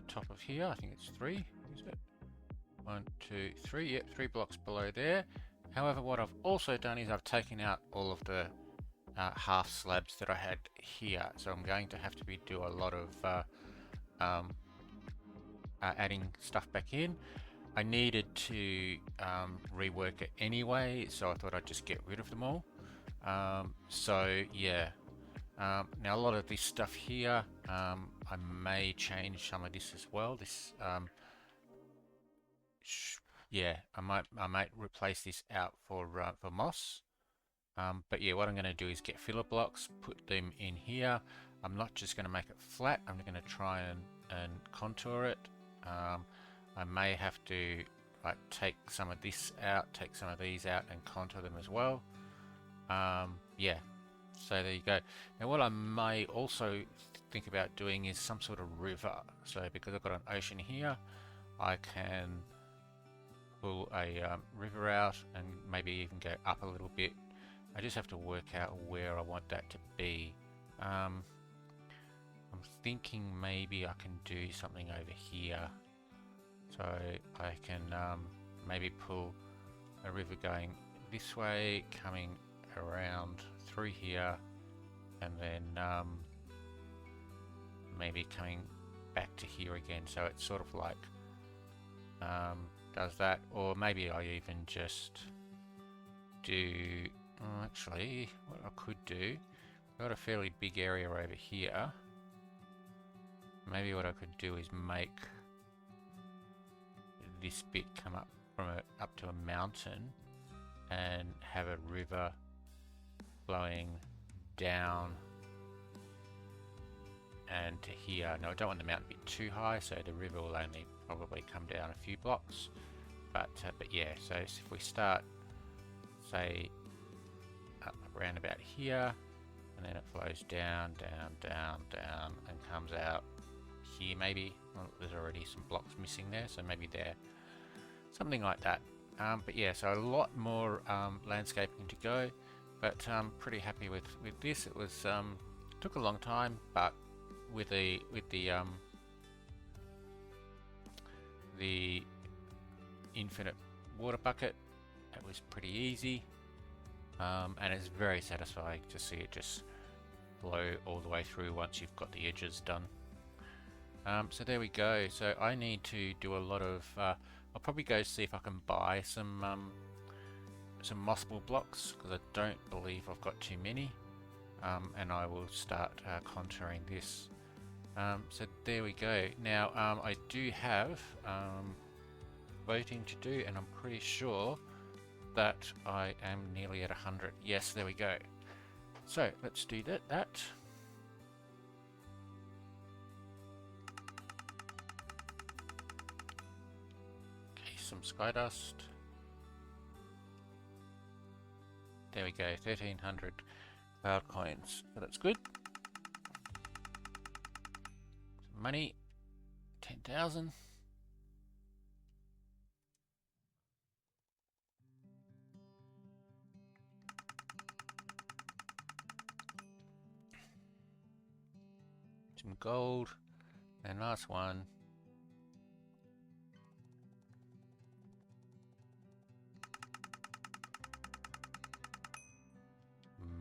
S1: top of here. I think it's 3, is it? 1, 2, 3, yep, 3 blocks below there. However, what I've also done is I've taken out all of the half slabs that I had here. So I'm going to have to do a lot of adding stuff back in. I needed to rework it anyway, so I thought I'd just get rid of them all. So yeah, now a lot of this stuff here, I may change some of this as well. This yeah, I might replace this out for moss. But yeah, what I'm going to do is get filler blocks, put them in here. I'm not just going to make it flat. I'm going to try and contour it. I may have to like take some of this out, take some of these out, and contour them as well. Yeah, so there you go. Now what I may also think about doing is some sort of river. So because I've got an ocean here, I can pull a river out and maybe even go up a little bit. I just have to work out where I want that to be. I'm thinking maybe I can do something over here. So I can maybe pull a river going this way, coming around through here, and then maybe coming back to here again. So it's sort of like does that, or maybe I even just do, actually what I could do, I've got a fairly big area over here. Maybe what I could do is make this bit come up from up to a mountain and have a river flowing down and to here. No, I don't want the mountain to be too high, so the river will only probably come down a few blocks. But yeah, so if we start, say, up around about here, and then it flows down, down, down, down, and comes out here maybe. Well, there's already some blocks missing there, so maybe there, something like that. But yeah, so a lot more landscaping to go, but I'm pretty happy with this. It was took a long time, but with the infinite water bucket, it was pretty easy, and it's very satisfying to see it just flow all the way through once you've got the edges done. So there we go. So I need to do a lot of I'll probably go see if I can buy some mossable blocks, because I don't believe I've got too many, and I will start contouring this. So there we go. Now I do have voting to do, and I'm pretty sure that I am nearly at 100. Yes, there we go. So let's do that. Okay, some sky dust. There we go, 1300 cloud coins. So that's good. Some money, 10,000. Some gold, and last one.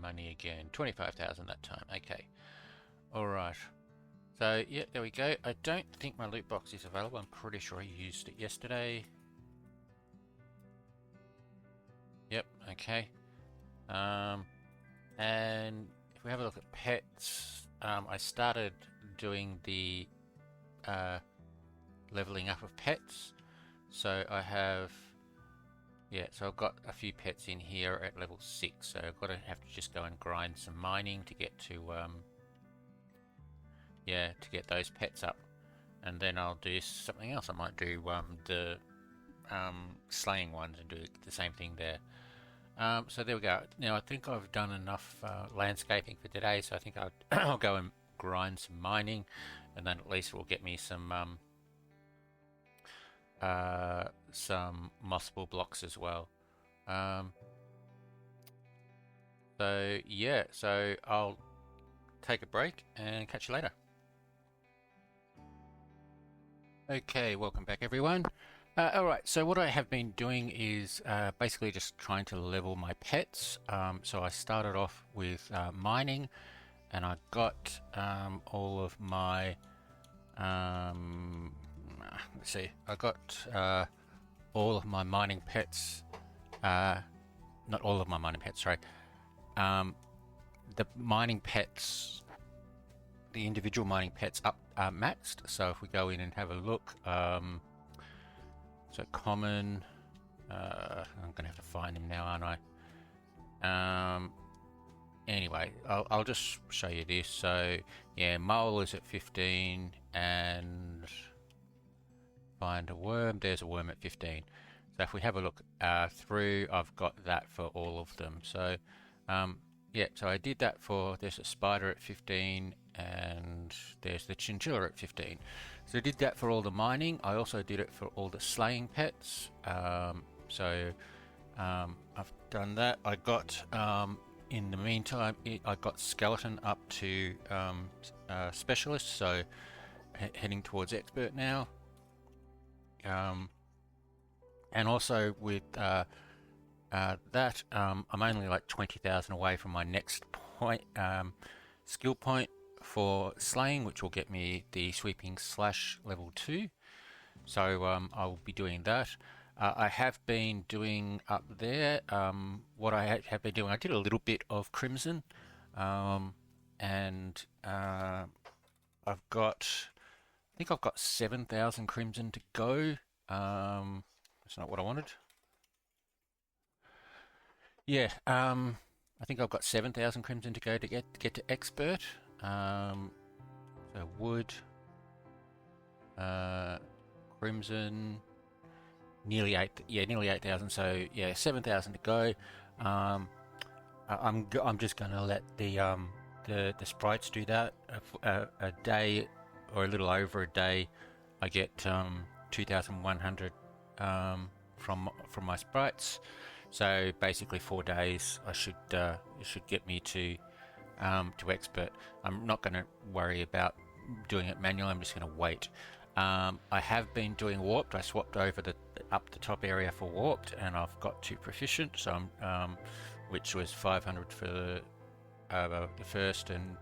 S1: Money again, 25,000 that time. Okay, all right. So yeah, there we go. I don't think my loot box is available. I'm pretty sure I used it yesterday. Yep. Okay. And if we have a look at pets, I started doing the leveling up of pets. So I have, yeah, so I've got a few pets in here at level 6. So I've got to have to just go and grind some mining to get to, yeah, to get those pets up. And then I'll do something else. I might do the slaying ones and do the same thing there. So there we go. Now I think I've done enough landscaping for today, so I think I'll go and grind some mining, and then at least it will get me some mossable blocks as well. So yeah, so I'll take a break and catch you later. Okay, welcome back everyone. Alright, so what I have been doing is basically just trying to level my pets. So I started off with mining, and I got all of my, let's see, I got all of my mining pets, not all of my mining pets, sorry. The mining pets, the individual mining pets up maxed. So if we go in and have a look, so common, I'm gonna have to find him now, aren't I? Anyway, I'll just show you this. So yeah, mole is at 15, and find a worm. There's a worm at 15. So if we have a look through, I've got that for all of them. So yeah, so I did that for, there's a spider at 15 and there's the chinchilla at 15. So I did that for all the mining. I also did it for all the slaying pets. I've done that. I got, in the meantime, I got skeleton up to specialist, so heading towards expert now. And also with that, I'm only like 20,000 away from my next point, skill point for slaying, which will get me the sweeping slash level 2. So I'll be doing that. I have been doing up there, what I have been doing, I did a little bit of crimson, and I think I've got 7,000 crimson to go. That's not what I wanted. Yeah, I think I've got 7,000 crimson to go to get to expert. So wood, crimson, nearly 8,000. So yeah, 7,000 to go. I'm just gonna let the sprites do that. A day or a little over a day, I get 2,100 from my sprites. So basically 4 days, it should get me to expert. I'm not going to worry about doing it manually. I'm just going to wait. I have been doing warped. I swapped over up the top area for warped, and I've got 2 proficient. So which was 500 for the first and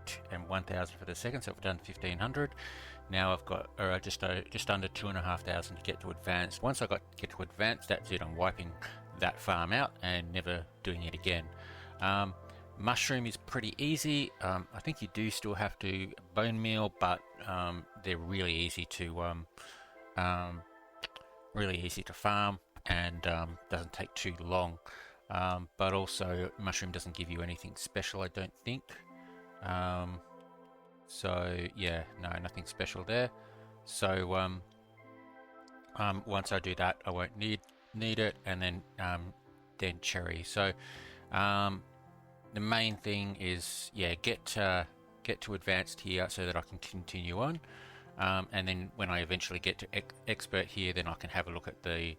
S1: 1,000 for the second. So I've done 1,500. Now I've got just under 2,500 to get to advanced. Once I get to advanced, that's it. I'm wiping that farm out and never doing it again. Mushroom is pretty easy. I think you do still have to bone meal, but they're really easy to farm, and doesn't take too long. But also mushroom doesn't give you anything special, I don't think. So yeah, no, nothing special there. So once I do that, I won't need it, and then cherry. So the main thing is, yeah, get to advanced here so that I can continue on, and then when I eventually get to expert here, then I can have a look at the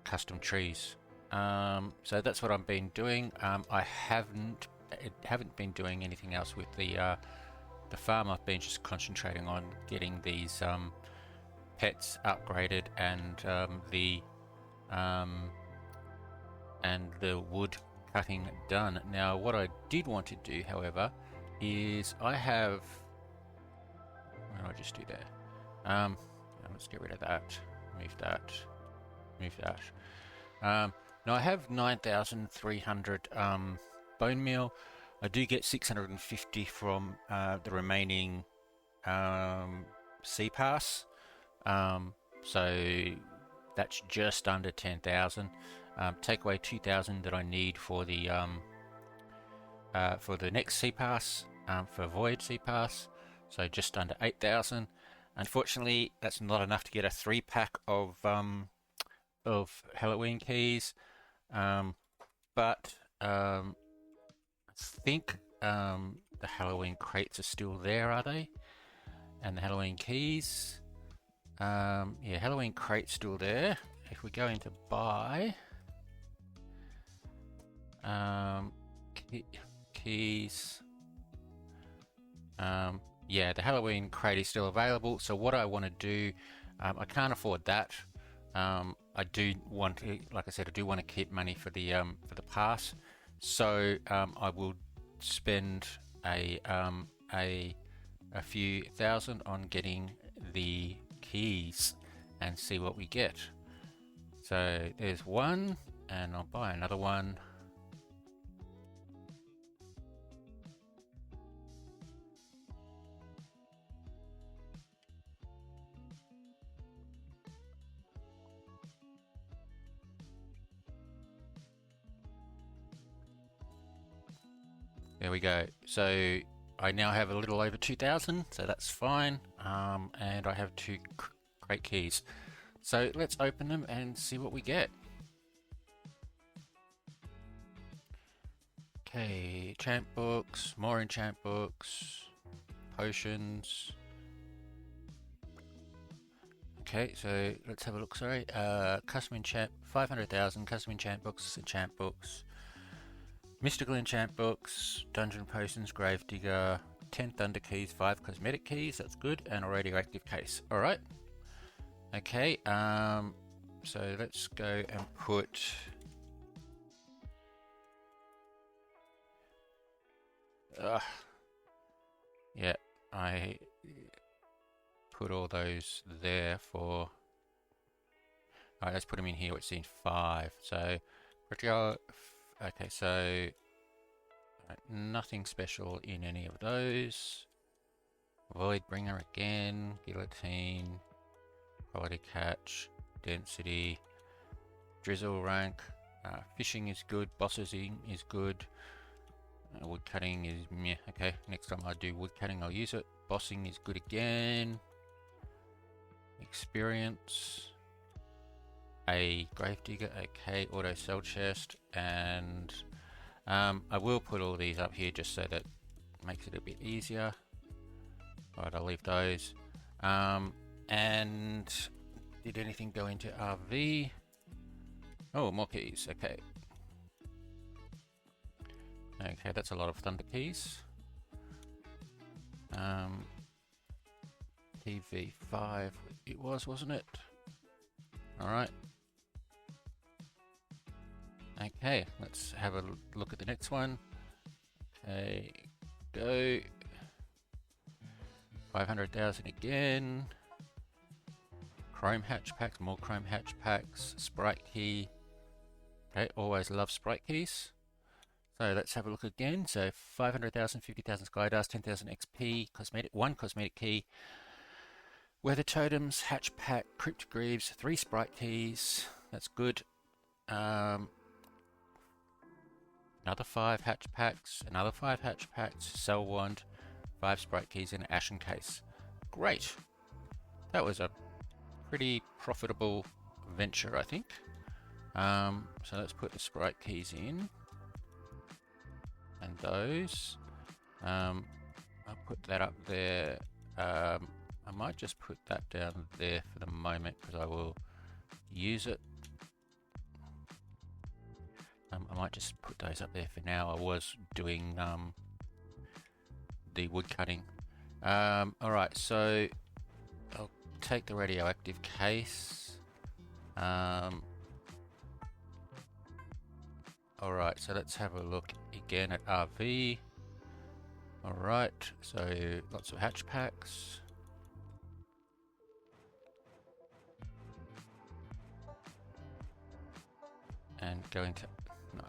S1: custom trees. So that's what I've been doing. I haven't been doing anything else with the farm. I've been just concentrating on getting these pets upgraded and the wood cutting done. Now, what I did want to do, however, is I have. Where do I just do that? Let's get rid of that. Move that. Move that. Now I have 9,300 bone meal. I do get 650 from the remaining sea pass. So that's just under 10,000. Take away 2,000 that I need for the next sea pass, for void sea pass. So just under 8,000. Unfortunately, that's not enough to get a 3-pack of Halloween keys. But I think the Halloween crates are still there, are they? And the Halloween keys. Yeah, Halloween crate's still there. If we go into buy, keys. Yeah, the Halloween crate is still available. So what I want to do, I can't afford that. I do want to, like I said, I do want to keep money for the pass. So I will spend a few thousand on getting the keys and see what we get. So there's one, and I'll buy another one. There we go. So I now have a little over 2,000, so that's fine. And I have 2 great keys. So let's open them and see what we get. Okay, enchant books, more enchant books, potions. Okay, so let's have a look. Sorry, custom enchant, 500,000 custom enchant books, mystical enchant books, dungeon potions, grave digger, 10 thunder keys, 5 cosmetic keys. That's good, and a radioactive case. All right. Okay. So let's go and put. Yeah, I put all those there for. Alright, let's put them in here. It's in 5. So, okay, so nothing special in any of those. Voidbringer again, guillotine, quality catch, density, drizzle rank, fishing is good, bossing is good. Wood cutting is meh. Okay, next time I do wood cutting, I'll use it. Bossing is good again. Experience. A grave digger. Okay, auto sell chest, and I will put all these up here just so that makes it a bit easier. Alright, I'll leave those. And did anything go into RV? Oh, more keys. Okay. Okay, that's a lot of thunder keys. TV5 it was, wasn't it? Alright. Okay, let's have a look at the next one. Okay, go. 500,000 again. Chrome hatch packs, more chrome hatch packs, sprite key. Okay, always love sprite keys. So let's have a look again. So 500,000, 50,000 Skydust, 10,000 XP, one cosmetic key, weather totems, hatch pack, crypt greaves, 3 sprite keys. That's good. Another 5 hatch packs, another 5 hatch packs, cell wand, 5 sprite keys, and an ashen case. Great. That was a pretty profitable venture, I think. So let's put the sprite keys in. And those, I'll put that up there. I might just put that down there for the moment because I will use it. I might just put those up there for now. I was doing the wood cutting. Alright, so I'll take the radioactive case. Alright, so let's have a look again at RV. Alright, so lots of hatch packs. And going to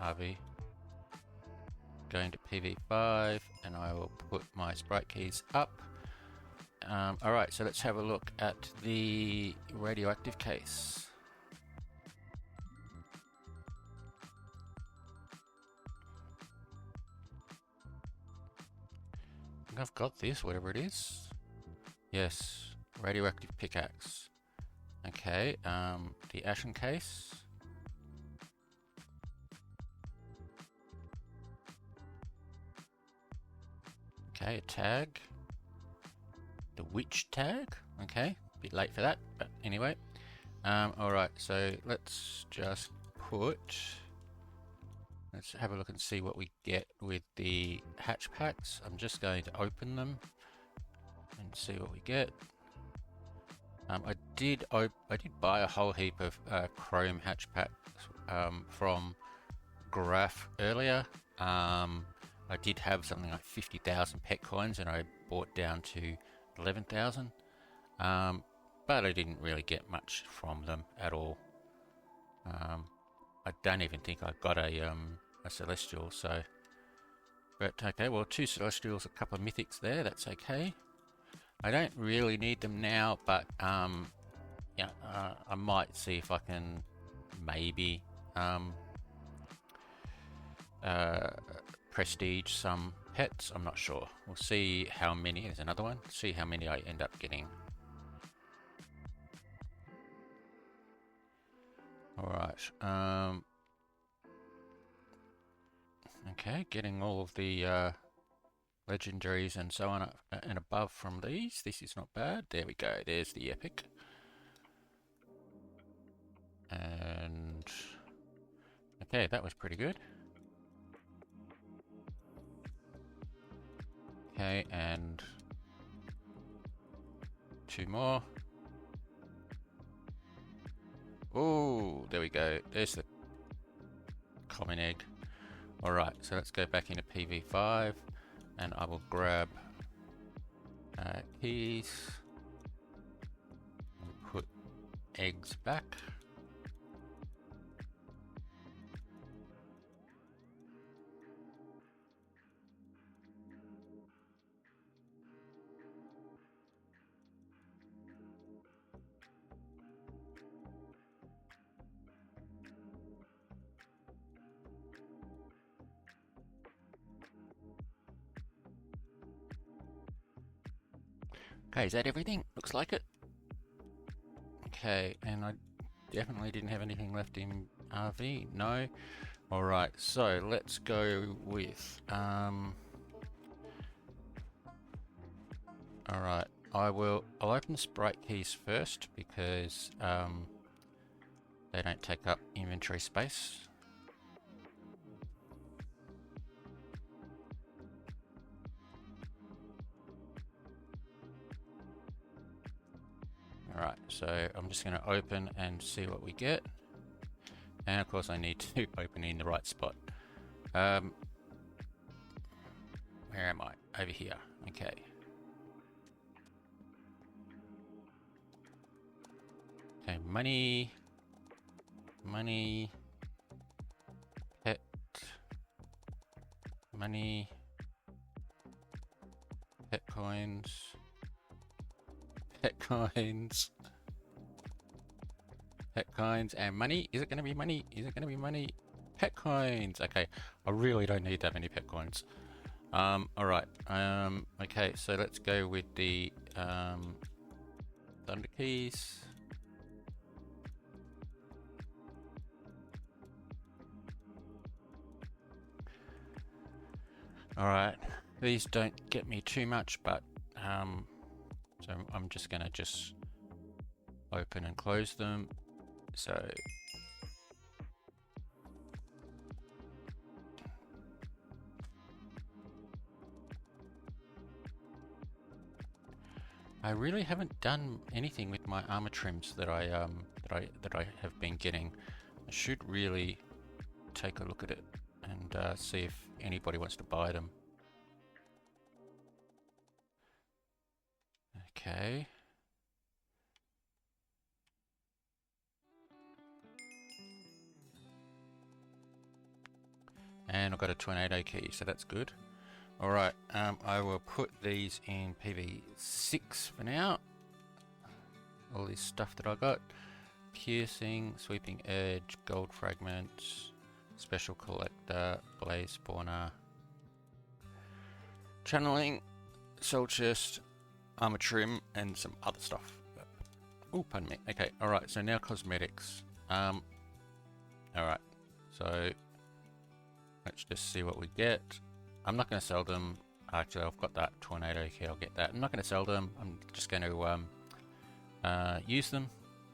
S1: RV. Going to PV5, and I will put my sprite keys up. Alright, so let's have a look at the radioactive case. I've got this, whatever it is. Yes, radioactive pickaxe. Okay, the ashen case. Okay, a tag. The witch tag. Okay, a bit late for that, but anyway. Alright, so let's just put... Let's have a look and see what we get with the hatch packs. I'm just going to open them and see what we get. I did buy a whole heap of chrome hatch packs from Graph earlier. I did have something like 50,000 pet coins, and I bought down to 11,000. But I didn't really get much from them at all. I don't even think I got a celestial, so. But okay, well, 2 celestials, a couple of mythics there. That's okay. I don't really need them now, but yeah, I might see if I can maybe prestige some pets. I'm not sure. We'll see how many. There's another one. See how many I end up getting. Alright. Okay, getting all of the legendaries and so on and above from these. This is not bad. There we go. There's the epic. And okay, that was pretty good. Okay, and 2 more. Oh, there we go. There's the common egg. Alright, so let's go back into PV5 and I will grab keys and put eggs back. Okay, is that everything? Looks like it. Okay, and I definitely didn't have anything left in RV. No. Alright, so let's go with alright, I'll open the sprite keys first because they don't take up inventory space. Alright, so I'm just going to open and see what we get. And of course I need to open in the right spot. Where am I? Over here. Okay. Okay, money. Money. Pet. Money. Pet coins. Pet coins. Pet coins and money. Is it going to be money? Is it going to be money? Pet coins. Okay, I really don't need that many pet coins. Alright. Okay, so let's go with the thunder keys. Alright, these don't get me too much, but so I'm just gonna open and close them. So I really haven't done anything with my armor trims that I have been getting. I should really take a look at it and see if anybody wants to buy them. Okay. And I've got a tornado key, so that's good. Alright, I will put these in PV6 for now. All this stuff that I got. Piercing, sweeping edge, gold fragments, special collector, blaze spawner, channeling, soul chest, armor trim, and some other stuff. Oh, pardon me. Okay, alright, so now cosmetics. Alright, so let's just see what we get. I'm not going to sell them. Actually, I've got that tornado key, I'll get that. I'm not going to sell them. I'm just going to use them,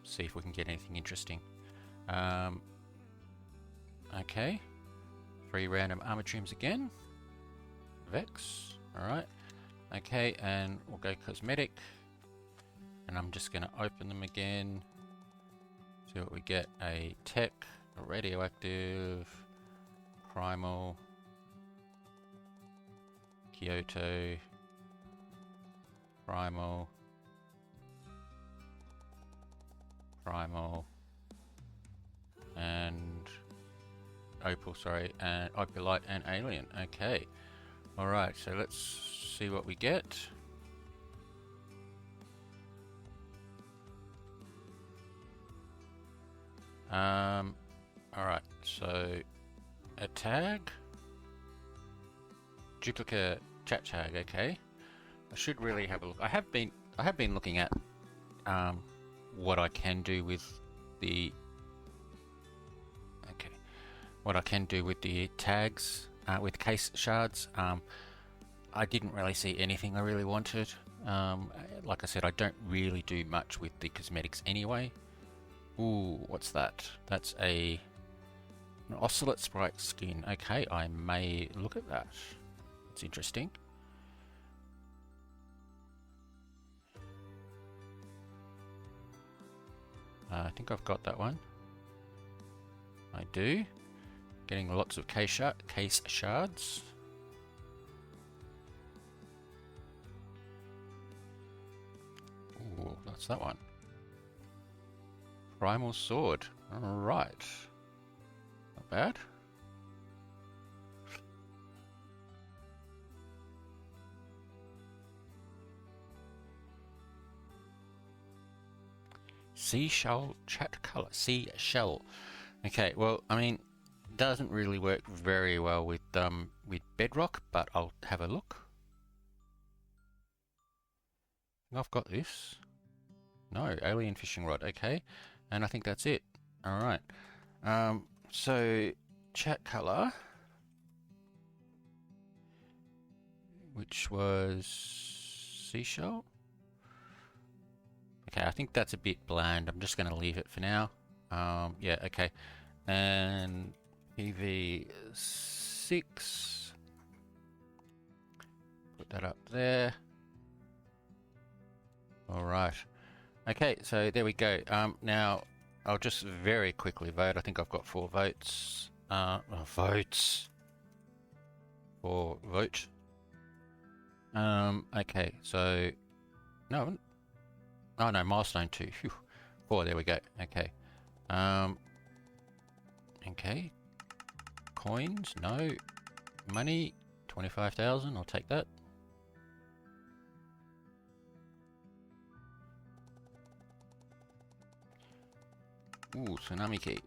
S1: see if we can get anything interesting. Okay. 3 random armor trims again. Vex. Alright. Okay, and we'll go cosmetic. And I'm just going to open them again. See what we get. A tech, a radioactive, primal, Kyoto, primal, and opal, sorry, and opalite and alien. Okay, all right. So let's see what we get. All right. So a tag. Duplicate chat tag, okay. I should really have a look. I have been looking at what I can do with the what I can do with the tags, with case shards. I didn't really see anything I really wanted. Like I said, I don't really do much with the cosmetics anyway. Ooh, what's that? That's an Ocelot Sprite skin. Okay, I may look at that. It's interesting. I think I've got that one. I do. Getting lots of case shards. Ooh, that's that one. Primal Sword. Alright. Not bad. Seashell chat color. Seashell. Okay, well, I mean, doesn't really work very well with Bedrock, but I'll have a look. I've got this. No, alien fishing rod. Okay, and I think that's it. All right. So chat color, which was seashell. Okay, I think that's a bit bland. I'm just going to leave it for now. Yeah, okay. And PV6. Put that up there. All right. Okay, so there we go. Now, I'll just very quickly vote. I think I've got 4 votes. Votes. 4 vote. Okay, so... No, oh no, milestone 2. Phew. 4, there we go. Okay. Okay. Coins, no. Money, 25,000, I'll take that. Ooh, tsunami key.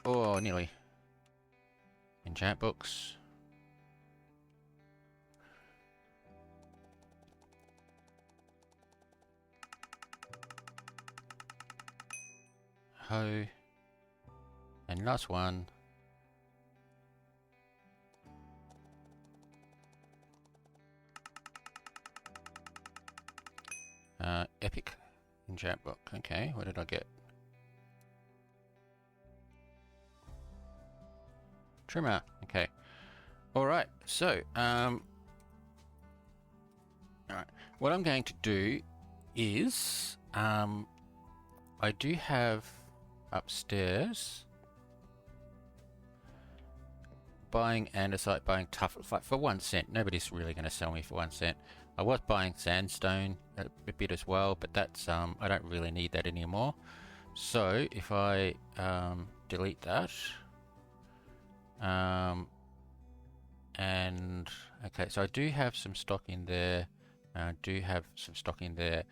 S1: Oh, nearly. Enchant books. Ho. And last one. Epic enchant book. Okay, what did I get? Trimmer. Okay. Alright, so alright. What I'm going to do is I do have upstairs buying andesite, buying tough for 1 cent. Nobody's really going to sell me for 1 cent. I was buying sandstone a bit as well, but that's I don't really need that anymore. So if I delete that, and okay, so I do have some stock in there. I do have some stock in there.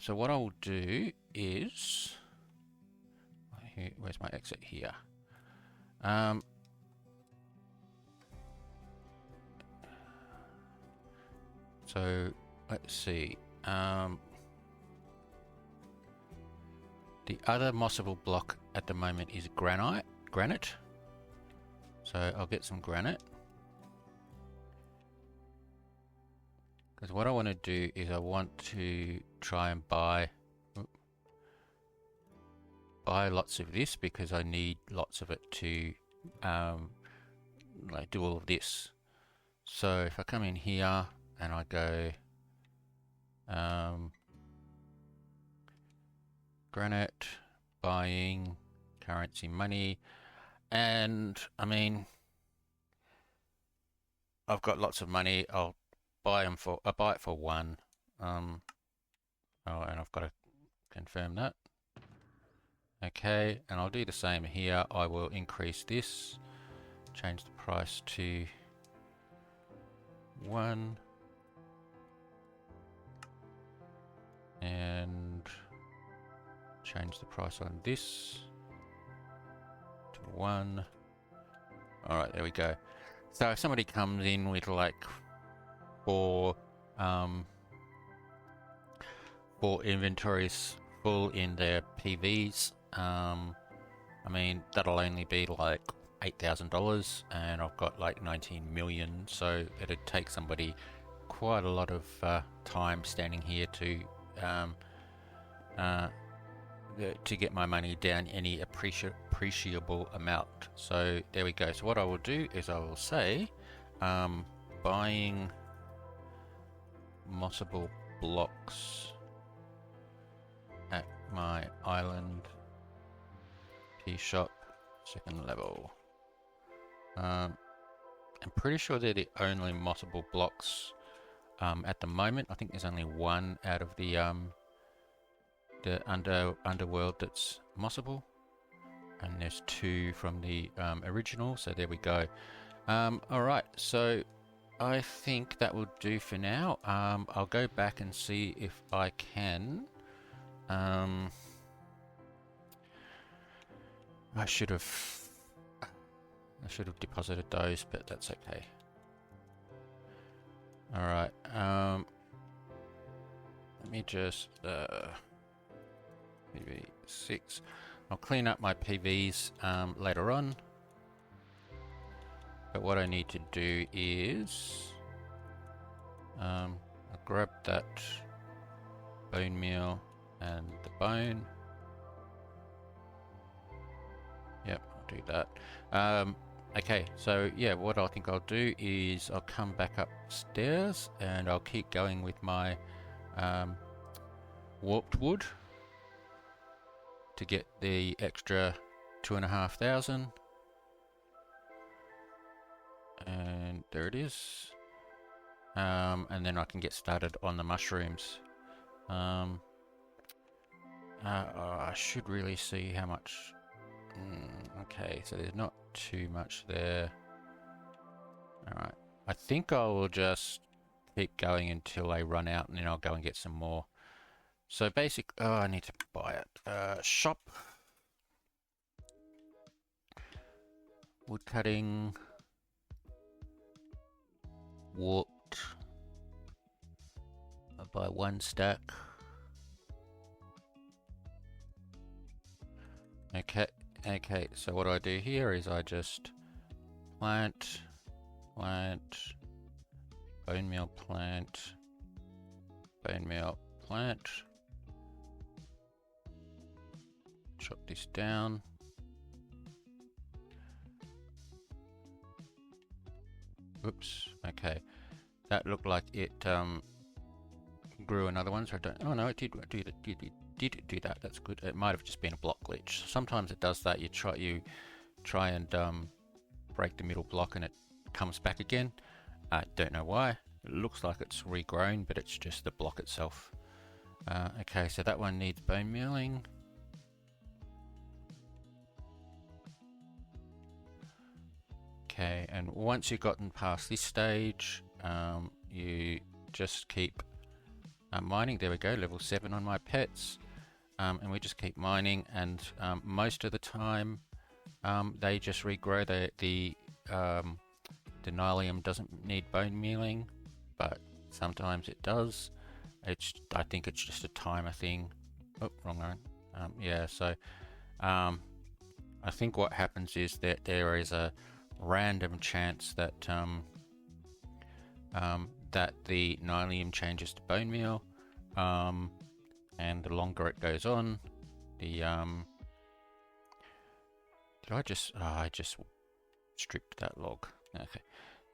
S1: So what I'll do is, where's my exit here? So let's see. The other mossable block at the moment is granite. So I'll get some granite. Because what I want to do is I want to try and buy lots of this, because I need lots of it to like do all of this. So if I come in here and I go granite, buying, currency, money, and I mean, I've got lots of money. I'll buy it for 1. Oh, and I've got to confirm that. Okay, and I'll do the same here. I will increase this, change the price to 1, and change the price on this to 1. Alright, there we go. So if somebody comes in with like 4 inventories full in their PVs, I mean, that'll only be like $8,000 and I've got like 19 million, so it'd take somebody quite a lot of time standing here to get my money down any appreciable amount. So there we go. So what I will do is I will say buying mossable blocks at my island P shop, second level. I'm pretty sure they're the only mossable blocks at the moment. I think there's only one out of the underworld that's mossable, and there's two from the original. So there we go. Alright, so I think that will do for now. I'll go back and see if I can. I should have deposited those, but that's okay. Alright, let me just PV6. I'll clean up my PVs later on. But what I need to do is I'll grab that bone meal and the bone. Yep, I'll do that. Okay, so yeah, what I think I'll do is I'll come back upstairs and I'll keep going with my warped wood to get the extra 2,500. And there it is. And then I can get started on the mushrooms. I should really see how much. Okay, so there's not too much there. Alright, I think I will just keep going until I run out, and then I'll go and get some more. So I need to buy it. Shop. Wood cutting. Warped. I'll buy 1 stack. Okay, so what I do here is I just plant, bone meal, plant, bone meal, plant. Chop this down. Oops, okay. That looked like it grew another one, so I don't. Oh no, it did do that. That's good. It might have just been a block glitch. Sometimes it does that. You try and break the middle block and it comes back again. I don't know why. It looks like it's regrown, but it's just the block itself. Okay, so that one needs bone mealing. Okay, and once you've gotten past this stage, you just keep mining. There we go, level 7 on my pets. And we just keep mining, and most of the time they just regrow. The Nylium doesn't need bone mealing, but sometimes it does. I think it's just a timer thing. Oh, wrong one. Yeah, so I think what happens is that there is a random chance that that the Nylium changes to bone meal. And the longer it goes on, I just stripped that log. Okay,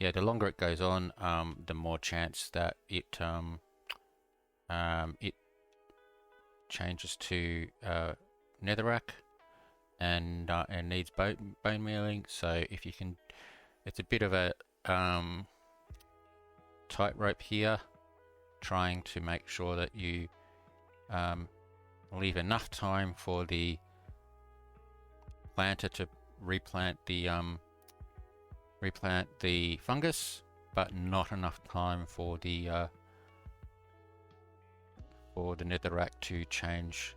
S1: yeah, the longer it goes on, the more chance that it changes to netherrack and needs bone mealing. So if you can, it's a bit of a tightrope here, trying to make sure that you leave enough time for the planter to replant the fungus, but not enough time for the netherrack to change.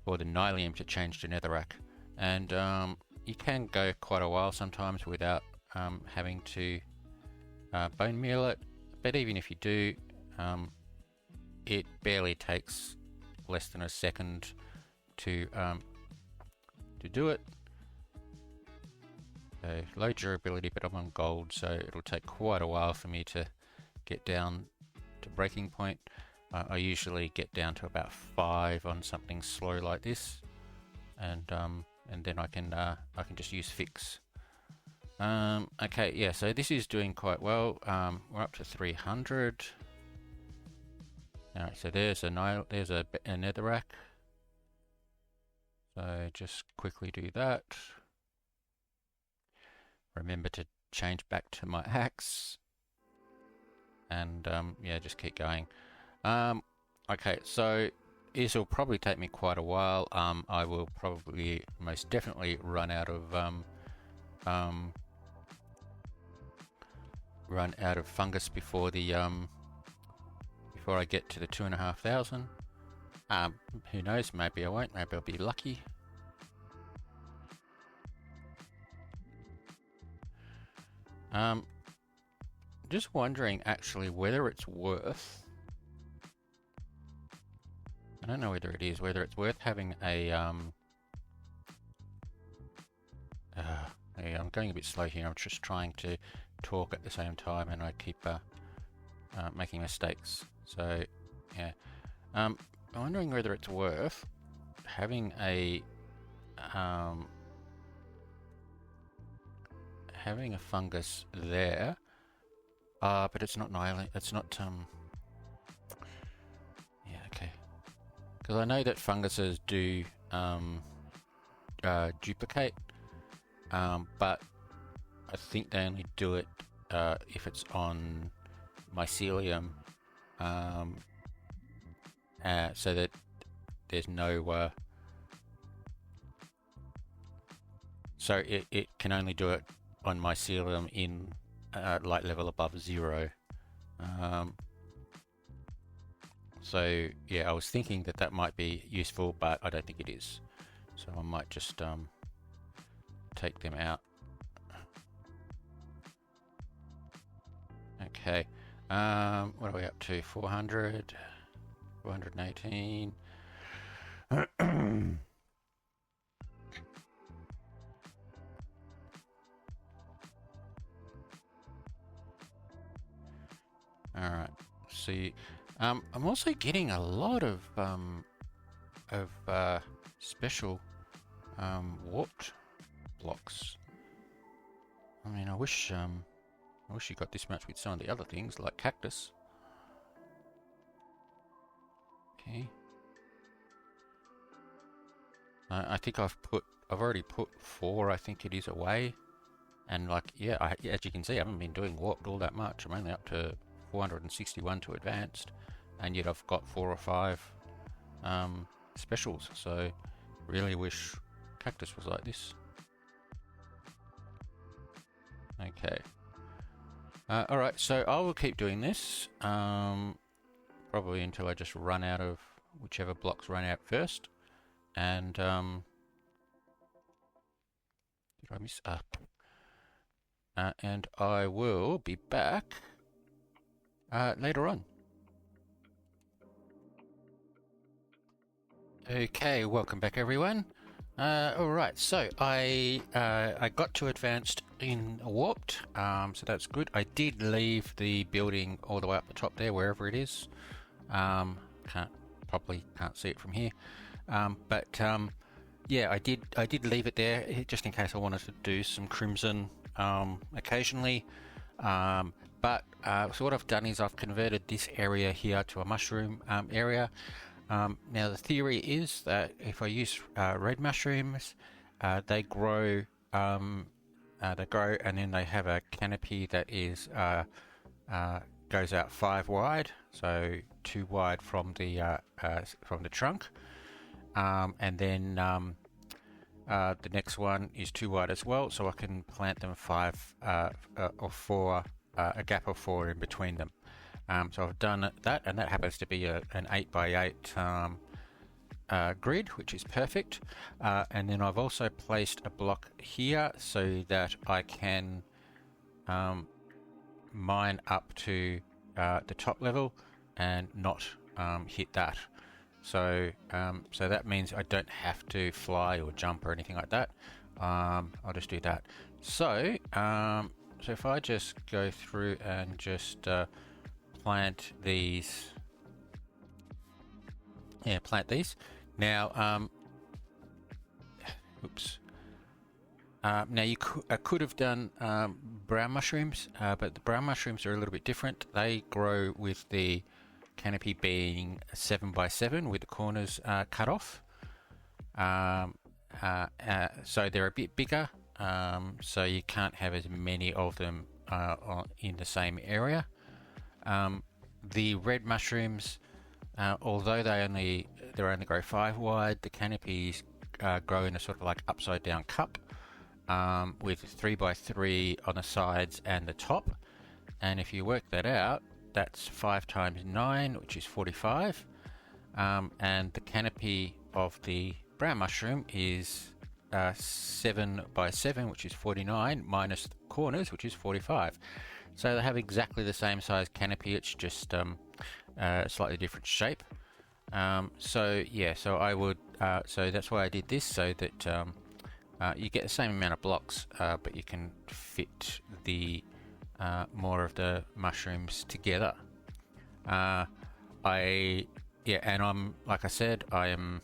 S1: For the Nylium to change to netherrack, and you can go quite a while sometimes without having to bone meal it. But even if you do, it barely takes less than a second to do it. So low durability, but I'm on gold, so it'll take quite a while for me to get down to breaking point. I usually get down to about 5 on something slow like this, and then I can just use fix. Okay, yeah, so this is doing quite well. We're up to 300. Alright, so there's a netherrack. So just quickly do that. Remember to change back to my axe. And yeah, just keep going. Okay, so this will probably take me quite a while. I will probably most definitely run out of fungus before the before I get to the 2,500. Who knows? Maybe I won't. Maybe I'll be lucky. Just wondering actually whether it's worth. I don't know whether it is. Whether it's worth having a I'm going a bit slow here. I'm just trying to talk at the same time, and I keep making mistakes. So yeah, I'm wondering whether it's worth having a fungus there, but it's not annihilate. It's not yeah, okay. Because I know that funguses do duplicate, but I think they only do it if it's on mycelium, so that there's no so it can only do it on mycelium in light level above 0. So yeah, I was thinking that that might be useful, but I don't think it is. So I might just take them out. Okay, what are we up to? 400, 418. All right. See, I'm also getting a lot of special warped blocks. I mean, I wish you got this much with some of the other things like cactus. Okay. I think I've already put 4. I think it is away, and like yeah, as you can see, I haven't been doing warped all that much. I'm only up to 461 to advanced, and yet I've got 4 or 5 specials. So really wish cactus was like this. Okay. Alright, so I will keep doing this probably until I just run out of whichever blocks run out first. And did I miss up? And I will be back later on. Okay, welcome back everyone. Alright, so I got to advanced in warped, so that's good. I did leave the building all the way up the top there, wherever it is. Probably can't see it from here. But yeah, I did leave it there just in case I wanted to do some crimson occasionally. But so what I've done is I've converted this area here to a mushroom area. Now the theory is that if I use red mushrooms, they grow and then they have a canopy that is goes out 5 wide, so 2 wide from the trunk, and then the next one is 2 wide as well, so I can plant them 5 or 4, a gap of 4 in between them. So I've done that, and that happens to be an 8x8 grid, which is perfect. And then I've also placed a block here so that I can mine up to the top level and not hit that. So so that means I don't have to fly or jump or anything like that. I'll just do that. So, so if I just go through and just plant these, plant these. Now, oops. Now you could have done brown mushrooms, but the brown mushrooms are a little bit different. They grow with the canopy being 7 by 7 with the corners cut off. So they're a bit bigger, so you can't have as many of them in the same area. The red mushrooms, although they only grow 5 wide, the canopies grow in a sort of like upside down cup with 3 by 3 on the sides and the top. And if you work that out, that's 5 times 9, which is 45. And the canopy of the brown mushroom is 7 by 7, which is 49, minus the corners, which is 45. So they have exactly the same size canopy, it's just slightly different shape. So yeah, so I would, so that's why I did this, so that you get the same amount of blocks, but you can fit the more of the mushrooms together. And I'm, like I said, I am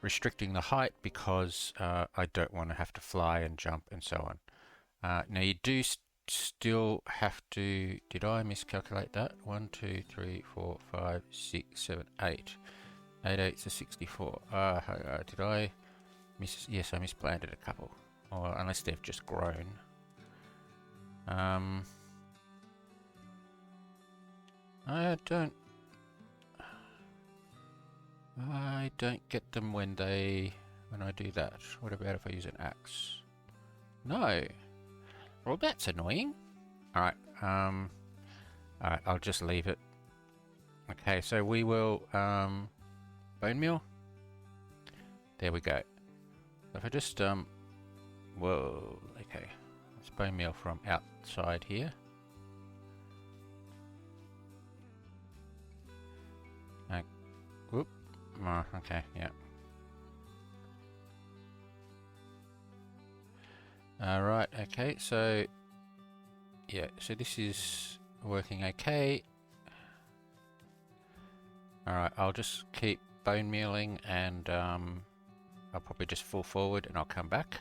S1: restricting the height because I don't want to have to fly and jump and so on. Now you do still have to, did I miscalculate that? 1, 2, 3, 4, 5, 6, 7, 8. 8 8's a 64. Did I miss? Yes, I misplanted a couple. Or unless they've just grown. I don't get them when I do that. What about if I use an axe? No. Well, that's annoying. Alright, alright, I'll just leave it. Okay, so we will bone meal. There we go. If I just whoa, okay. Let's bone meal from outside here. Whoop. Oh, okay, yeah. Alright, okay, so yeah, so this is working okay. Alright, I'll just keep bone mealing and I'll probably just fall forward and I'll come back.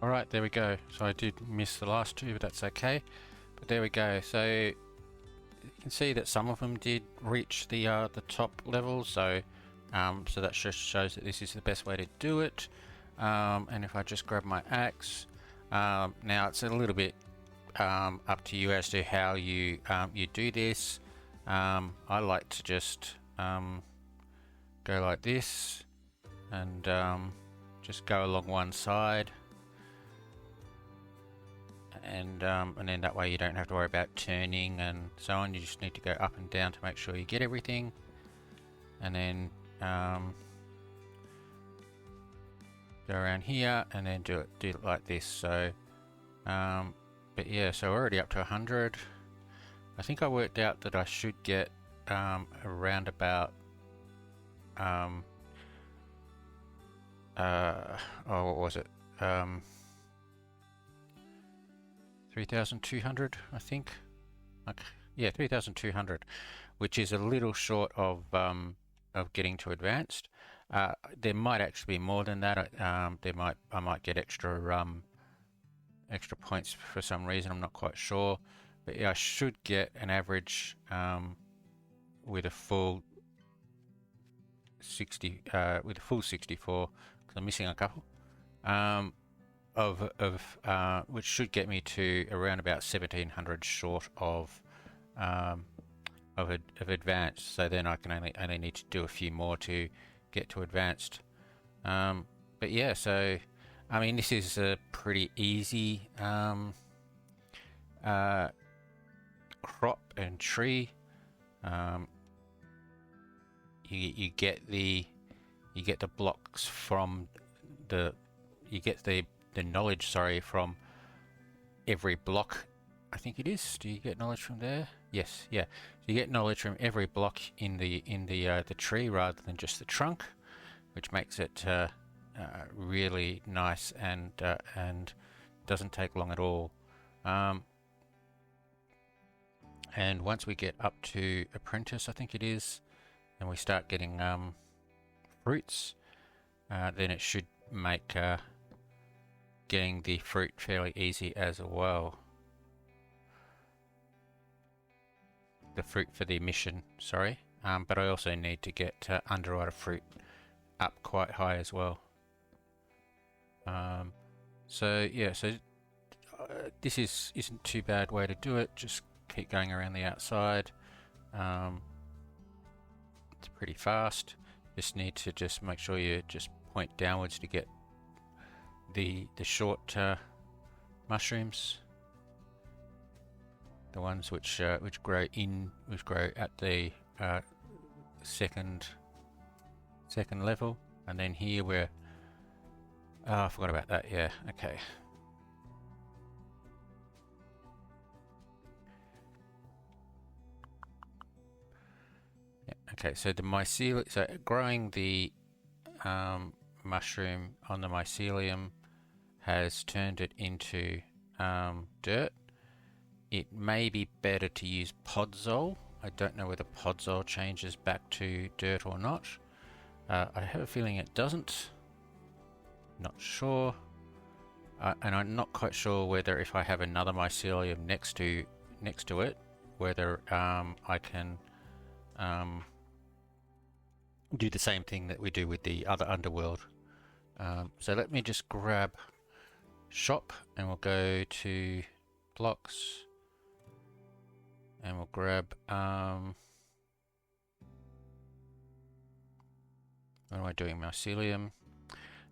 S1: Alright, there we go. So I did miss the last two, but that's okay. But there we go. So you can see that some of them did reach the top level. So so that just shows that this is the best way to do it. And if I just grab my axe, now it's a little bit up to you as to how you you do this. I like to just go like this and just go along one side. And then that way you don't have to worry about turning and so on. You just need to go up and down to make sure you get everything, and then go around here and then do it like this. So but yeah, so we're already up to 100. I think I worked out that I should get around about what was it, 3,200, I think. Yeah, 3,200, which is a little short of getting to advanced. There might actually be more than that. I might get extra points for some reason. I'm not quite sure, but yeah, I should get an average with a full 60 with a full 64. Because I'm missing a couple. Which should get me to around about 1,700 short of of advanced. So then I can only need to do a few more to get to advanced. But yeah, so I mean, this is a pretty easy crop and tree. You get the blocks from the knowledge, sorry, from every block. I think it is. Do you get knowledge from there? Yes, yeah. So you get knowledge from every block in the tree rather than just the trunk, which makes it really nice and doesn't take long at all. And once we get up to apprentice, I think it is, and we start getting fruits, then it should make getting the fruit fairly easy as well. The fruit for the mission, sorry. But I also need to get underwriter fruit up quite high as well. So yeah, so this isn't too bad way to do it. Just keep going around the outside. It's pretty fast. Just need to just make sure you just point downwards to get the short mushrooms, the ones which grow at the second level, and then here we're I forgot about that. Yeah, okay. Yeah, okay, so the mycelium, so growing the mushroom on the mycelium has turned it into dirt. It may be better to use podzol. I don't know whether podzol changes back to dirt or not. I have a feeling it doesn't. Not sure. And I'm not quite sure whether if I have another mycelium next to it, whether I can do the same thing that we do with the other underworld. So let me just grab shop, and we'll go to blocks, and we'll grab what am I doing? Mycelium.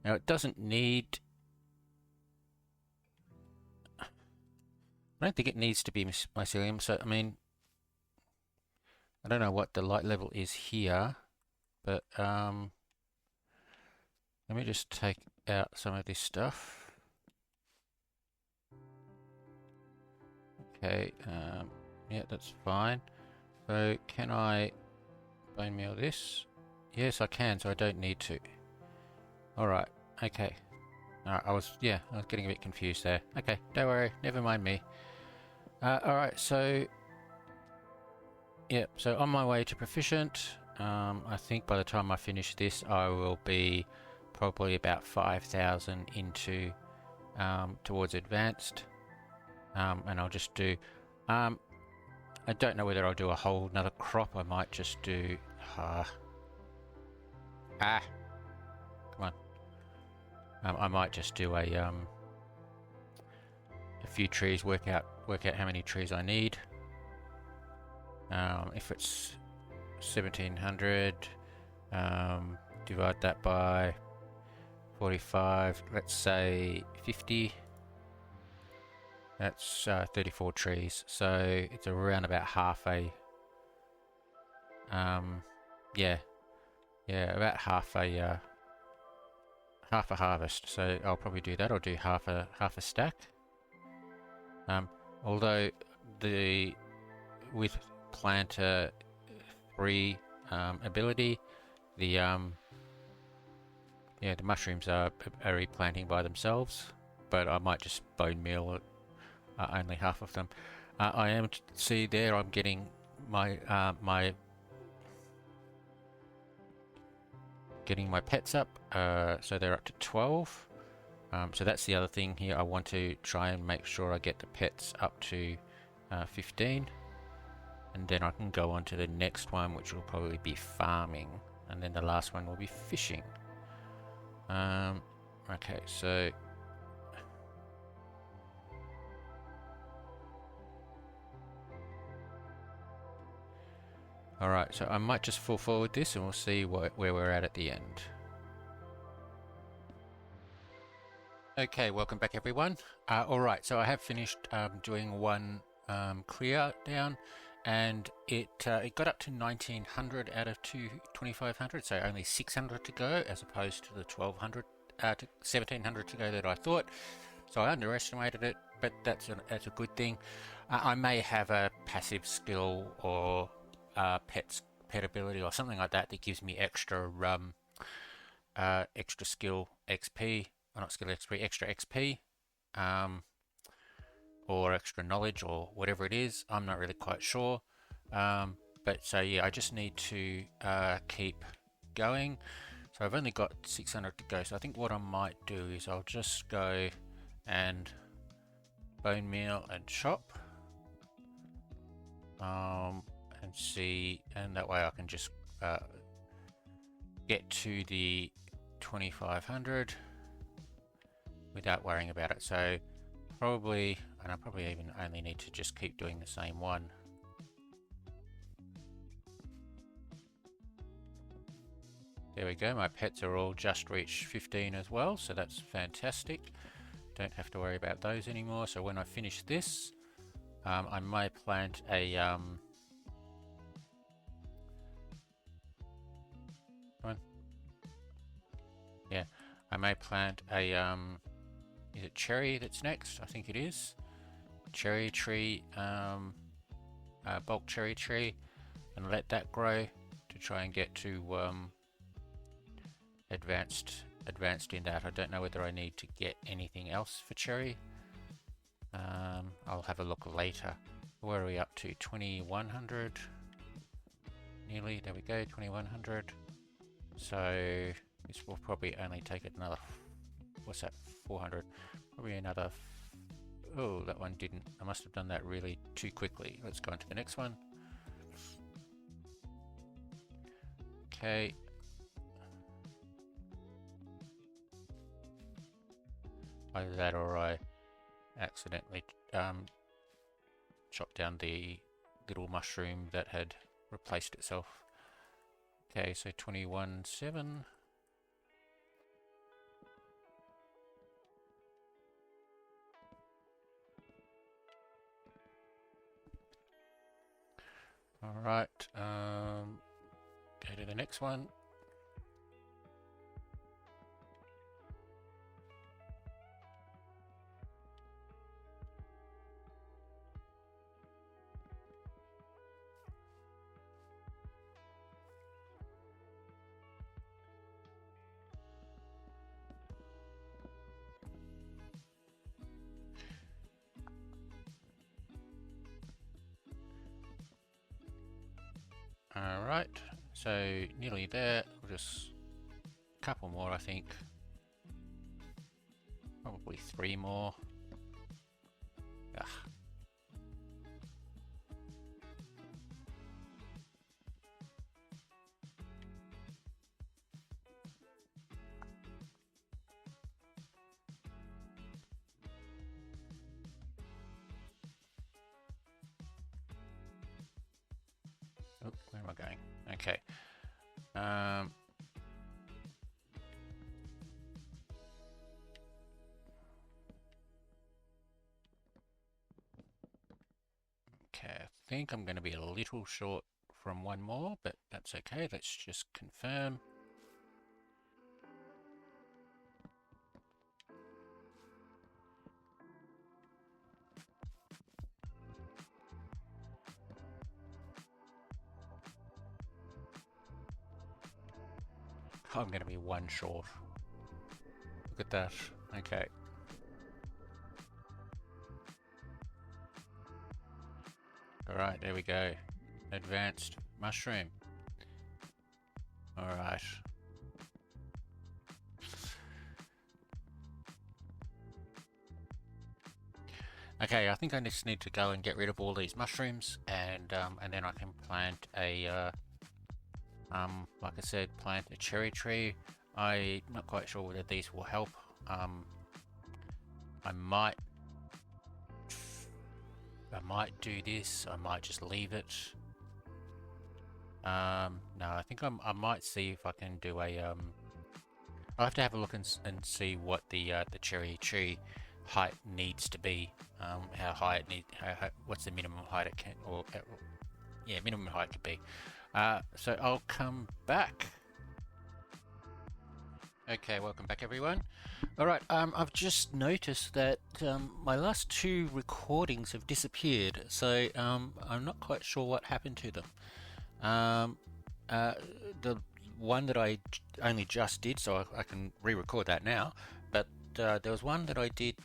S1: Now it doesn't need, I don't think it needs to be mycelium, so I mean, I don't know what the light level is here, but let me just take out some of this stuff. Okay, yeah, that's fine. So can I bone meal this? Yes, I can, so I don't need to. Alright, okay. Alright, I was getting a bit confused there. Okay, don't worry, never mind me. Alright, so yeah, so on my way to proficient. I think by the time I finish this, I will be probably about 5,000 into towards advanced. And I'll just do I don't know whether I'll do a whole another crop. I might just do come on. I might just do a few trees, work out how many trees I need. If it's 1700, divide that by 45, let's say 50. That's 34 trees, so it's around about half a about half a harvest. So I'll probably do that. I'll do half a stack. Although with planter 3 ability, the mushrooms are replanting by themselves, but I might just bone meal only half of them. I am see there. I'm getting my my pets up, so they're up to 12. So that's the other thing here. I want to try and make sure I get the pets up to 15, and then I can go on to the next one, which will probably be farming, and then the last one will be fishing. Okay, so Alright, so I might just full forward this and we'll see where we're at the end. Okay, welcome back everyone. Alright, so I have finished doing one clear down, and it got up to 1900 out of 2500, so only 600 to go as opposed to the 1200 to 1700 to go that I thought. So I underestimated it, but that's a good thing. I may have a passive skill or pet ability or something like that that gives me extra extra skill XP, or not skill XP, extra XP, or extra knowledge or whatever it is. I'm not really quite sure. But so yeah, I just need to keep going. So I've only got 600 to go. So I think what I might do is I'll just go and bone meal and chop. And see, and that way I can just get to the 2500 without worrying about it. So probably, and I probably even only need to just keep doing the same one. There we go, my pets are all just reached 15 as well, so that's fantastic. Don't have to worry about those anymore. So when I finish this, I may plant a yeah, I may plant a is it cherry that's next? I think it is. Cherry tree, bulk cherry tree, and let that grow to try and get to advanced in that. I don't know whether I need to get anything else for cherry. I'll have a look later. Where are we up to? 2100. Nearly, there we go, 2100. So this will probably only take it another, what's that, 400. Probably another, oh, that one didn't. I must have done that really too quickly. Let's go on to the next one. Okay. Either that or I accidentally chopped down the little mushroom that had replaced itself. Okay, so 21.7. Alright, go to the next one. Alright, so nearly there. We'll just a couple more, I think. Probably 3 more. Ugh. Oh, where am I going? Okay. Okay, I think I'm going to be a little short from one more, but that's okay. Let's just confirm. I'm going to be one short. Look at that. Okay. Alright, there we go. Advanced mushroom. Alright. Okay, I think I just need to go and get rid of all these mushrooms, and then I can plant a like I said, plant a cherry tree. I'm not quite sure whether these will help. I might do this. I might just leave it. No, I think I might see if I can do a I'll have to have a look and see what the cherry tree height needs to be. How high it need, what's the minimum height it can, or yeah, minimum height could be. So I'll come back. Okay, welcome back everyone. All right, I've just noticed that my last two recordings have disappeared, so I'm not quite sure what happened to them. Um, the one that I only just did, so I can re-record that now. But there was one that I did,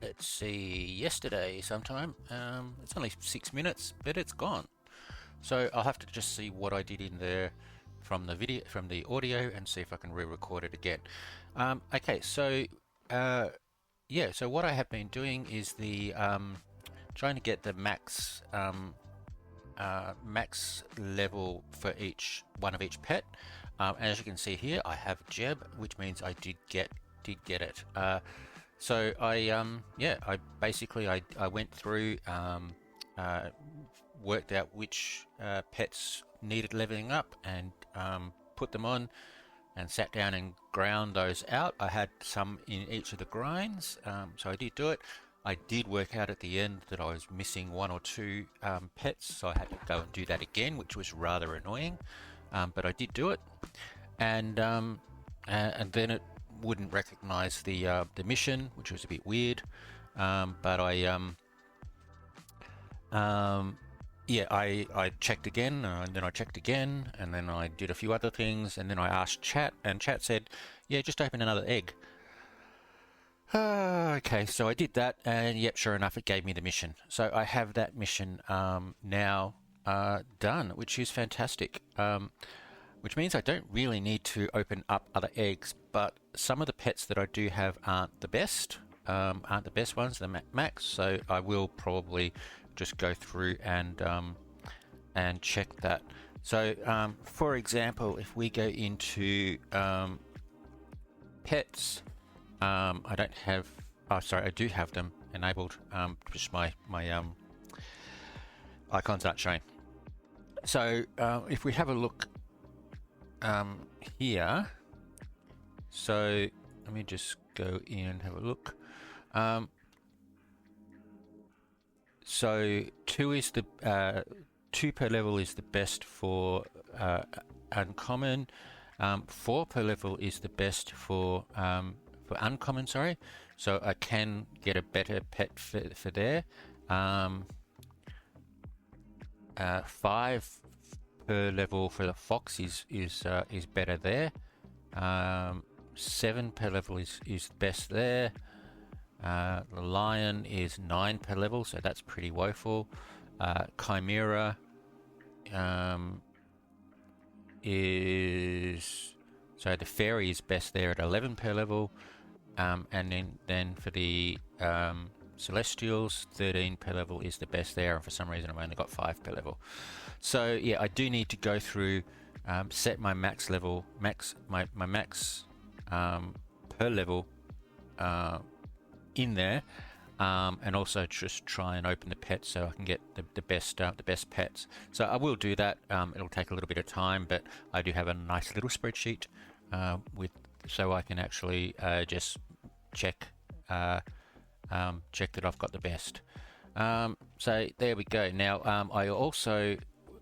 S1: let's see, yesterday sometime. It's only 6 minutes, but it's gone. So I'll have to just see what I did in there from the video, from the audio, and see if I can re-record it again. Okay, so yeah, so what I have been doing is the trying to get the max max level for each one of each pet. As you can see here, I have Jeb, which means I did get it. So I yeah, I basically I went through, worked out which pets needed leveling up, and put them on and sat down and ground those out. I had some in each of the grinds, so I did do it. I did work out at the end that I was missing one or two pets, so I had to go and do that again, which was rather annoying. But I did do it, and then it wouldn't recognize the mission, which was a bit weird. But I yeah, I checked again, and then I checked again, and then I did a few other things, and then I asked chat, and chat said, yeah, just open another egg. Okay, so I did that, and yep, sure enough, it gave me the mission. So I have that mission now done, which is fantastic. Which means I don't really need to open up other eggs, but some of the pets that I do have aren't the best ones, the max. So I will probably just go through and check that. So for example, if we go into pets. I don't have. Oh, sorry, I do have them enabled. Just my icons aren't showing. So if we have a look here, so let me just go in and have a look. So two per level is the best for uncommon. 4 per level is the best for uncommon, sorry. So I can get a better pet for there. 5 per level for the fox is better there. 7 per level is best there. The lion is 9 per level, so that's pretty woeful. Chimera is, so the fairy is best there at 11 per level. And then for the celestials, 13 per level is the best there, and for some reason I've only got 5 per level. So yeah, I do need to go through, set my max level, my max per level in there, and also just try and open the pets so I can get the best pets. So I will do that. It'll take a little bit of time, but I do have a nice little spreadsheet with, so I can actually just check check that I've got the best. So there we go. Now I also,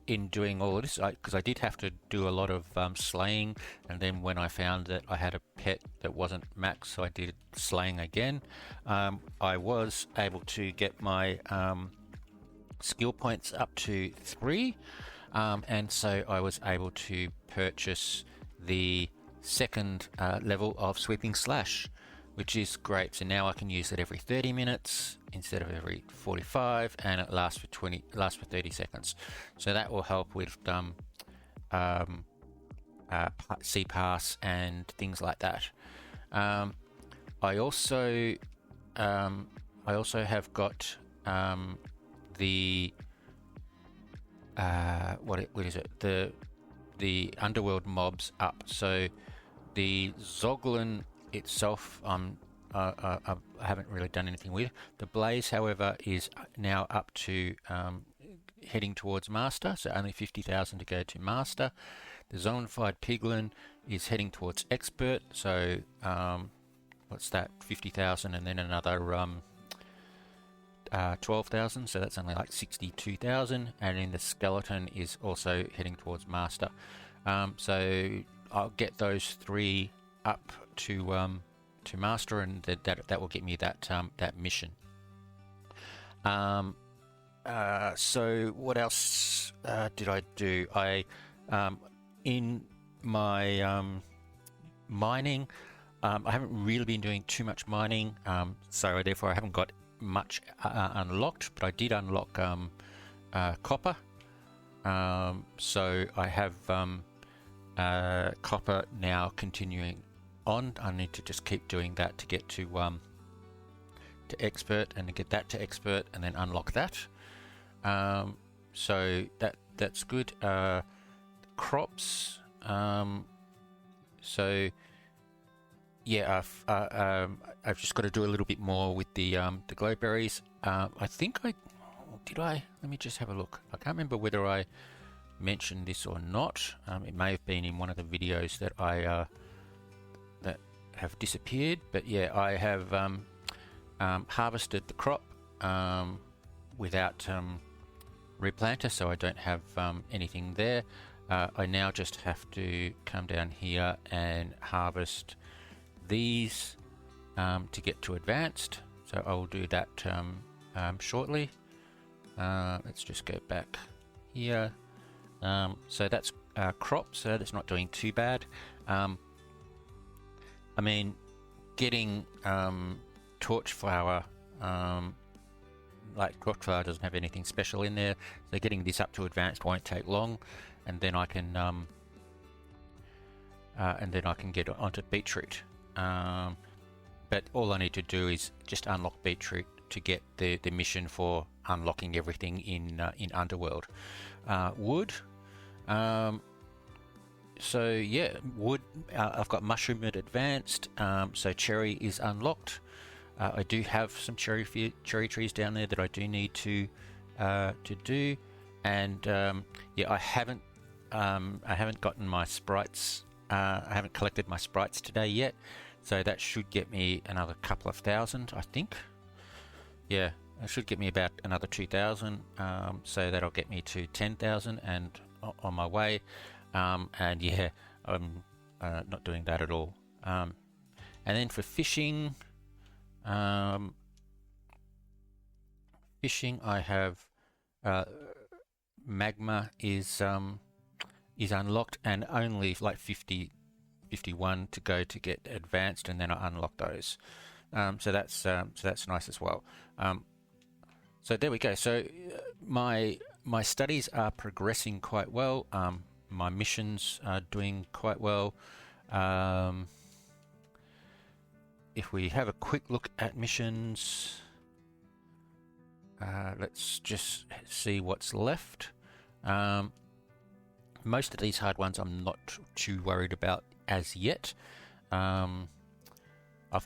S1: in doing all of this, because I did have to do a lot of slaying, and then when I found that I had a pet that wasn't max, so I did slaying again. I was able to get my skill points up to 3, and so I was able to purchase the second level of Sweeping Slash, which is great. So now I can use it every 30 minutes instead of every 45, and it lasts for 30 seconds. So that will help with C-Pass and things like that. I also have got the what is it, the underworld mobs up. So the Zoglin itself, I haven't really done anything with. The Blaze, however, is now up to heading towards Master, so only 50,000 to go to Master. The Zonified Piglin is heading towards Expert, so what's that, 50,000 and then another 12,000, so that's only like 62,000. And then the Skeleton is also heading towards Master. So I'll get those 3 up to Master, and that will get me that that mission. So what else did I do? I in my mining, I haven't really been doing too much mining, so therefore I haven't got much unlocked, but I did unlock copper. So I have copper now continuing on. I need to just keep doing that to get to Expert, and to get that to Expert and then unlock that. So that's good. Crops. So yeah, I've just got to do a little bit more with the glowberries. I think did I? Let me just have a look. I can't remember whether I mentioned this or not. It may have been in one of the videos that I that have disappeared. But yeah, I have harvested the crop without replanter, so I don't have anything there. I now just have to come down here and harvest these to get to advanced, so I'll do that shortly. Let's just go back here. So that's crop, so that's not doing too bad. I mean, getting torchflower, like torchflower doesn't have anything special in there, so getting this up to advanced won't take long, and then I can get onto beetroot. But all I need to do is just unlock beetroot to get the mission for unlocking everything in Underworld. Wood. So yeah, wood. I've got mushroom at advanced. So cherry is unlocked. I do have some cherry trees down there that I do need to do, and yeah, I haven't gotten my sprites. I haven't collected my sprites today yet, so that should get me another couple of thousand, I think. Yeah, it should get me about another 2,000. So that'll get me to 10,000 and on my way. And yeah, I'm not doing that at all. And then for fishing. Fishing, I have magma is unlocked, and only like 51 to go to get advanced, and then I unlock those. So that's nice as well. So there we go. So my studies are progressing quite well. My missions are doing quite well. If we have a quick look at missions, let's just see what's left. Most of these hard ones I'm not too worried about as yet. I've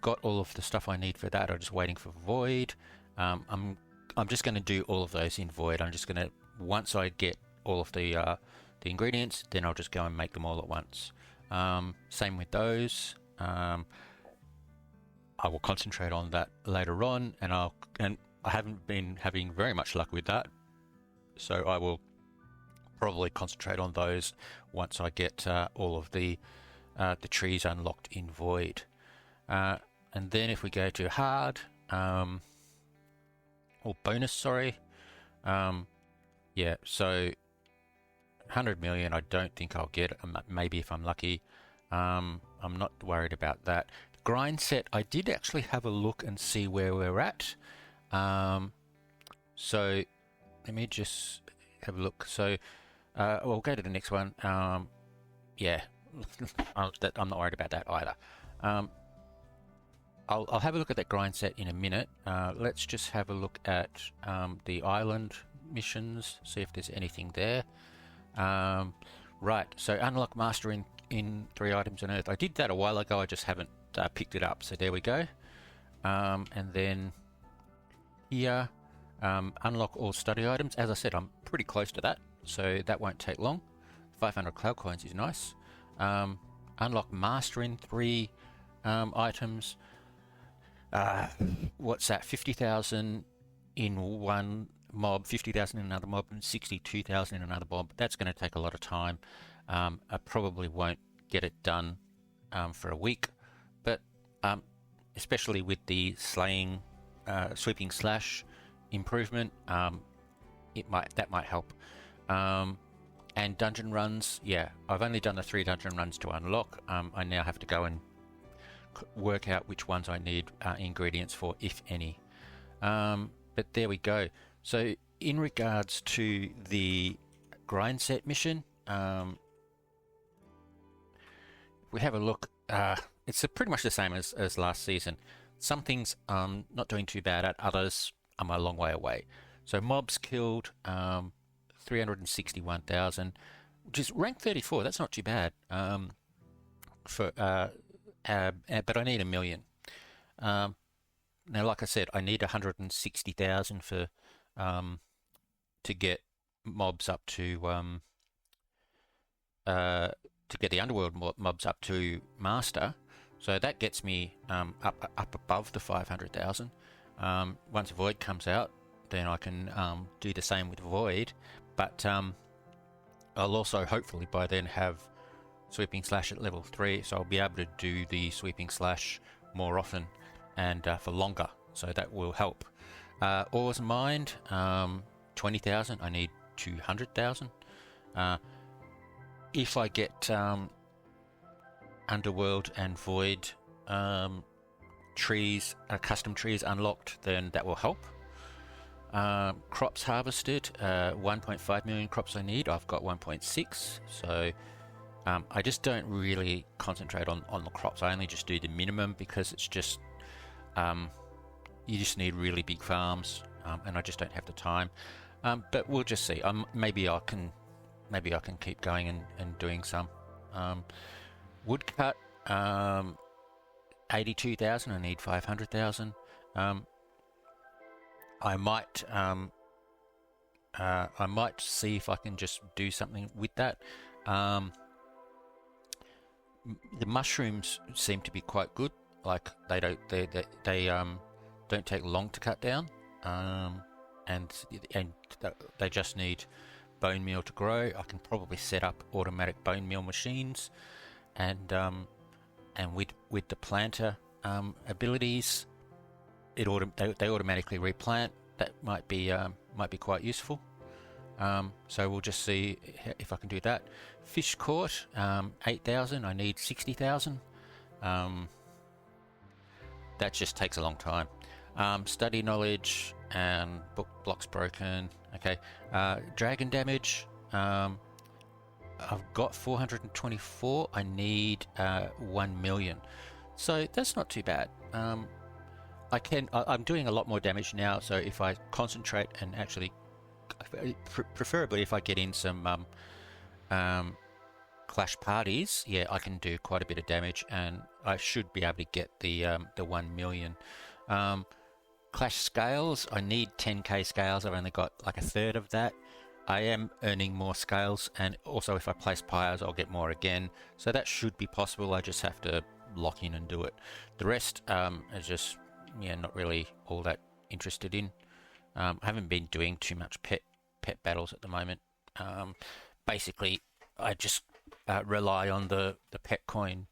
S1: got all of the stuff I need for that. I'm just waiting for Void. I'm just going to do all of those in Void. I'm just going to, once I get all of the ingredients, then I'll just go and make them all at once. Same with those. I will concentrate on that later on, and I haven't been having very much luck with that, so I will probably concentrate on those once I get all of the trees unlocked in Void. And then if we go to hard, or bonus, sorry, yeah, so 100 million I don't think I'll get, maybe if I'm lucky. I'm not worried about that. Grind set, I did actually have a look and see where we're at. So let me just have a look. So we'll go to the next one. Yeah, I'm not worried about that either. I'll have a look at that grind set in a minute. Let's just have a look at the island missions, see if there's anything there. Right, so unlock master in 3 items on Earth. I did that a while ago, I just haven't picked it up, so there we go. And then here, Unlock all study items. As I said, I'm pretty close to that, so that won't take long. 500 cloud coins is nice. Unlock master in 3 items. What's that? 50,000 in one mob, 50,000 in another mob, and 62,000 in another mob. That's going to take a lot of time. I probably won't get it done for a week, but especially with the slaying, sweeping slash improvement, that might help. And dungeon runs, yeah, I've only done the 3 dungeon runs to unlock. I now have to go and work out which ones I need ingredients for, if any. But there we go. So in regards to the grind set mission, we have a look. It's pretty much the same as last season. Some things I'm not doing too bad at, others I'm a long way away. So mobs killed, 361,000, which is rank 34. That's not too bad. But I need 1 million. Now, like I said, I need 160,000 for to get mobs up to get the underworld mobs up to master. So that gets me up above the 500,000. Once Void comes out, then I can do the same with Void. But I'll also hopefully by then have sweeping slash at level 3, so I'll be able to do the sweeping slash more often and for longer. So that will help. Ores mined, 20,000. I need 200,000. If I get Underworld and Void trees, custom trees unlocked, then that will help. Crops harvested, 1.5 million crops I need. I've got 1.6, so I just don't really concentrate on the crops. I only just do the minimum because it's just you just need really big farms, and I just don't have the time. But we'll just see. Maybe I can keep going and doing some. Woodcut, 82,000. I need 500,000. I might see if I can just do something with that. The mushrooms seem to be quite good. Like they don't take long to cut down, and they just need bone meal to grow. I can probably set up automatic bone meal machines, and with the planter abilities, they automatically replant. That might be quite useful. So we'll just see if I can do that. Fish caught, 8,000. I need 60,000. That just takes a long time. Study knowledge and book blocks broken. Okay. Dragon damage. I've got 424. I need 1 million. So that's not too bad. I'm doing a lot more damage now. So if I concentrate and actually, preferably if I get in some clash parties, yeah, I can do quite a bit of damage, and I should be able to get the 1 million. Clash scales, I need 10k scales. I've only got like a third of that. I am earning more scales, and also if I place pyres, I'll get more again. So that should be possible. I just have to lock in and do it. The rest is just, yeah, not really all that interested in. I haven't been doing too much pet battles at the moment. Basically, I just rely on the pet coin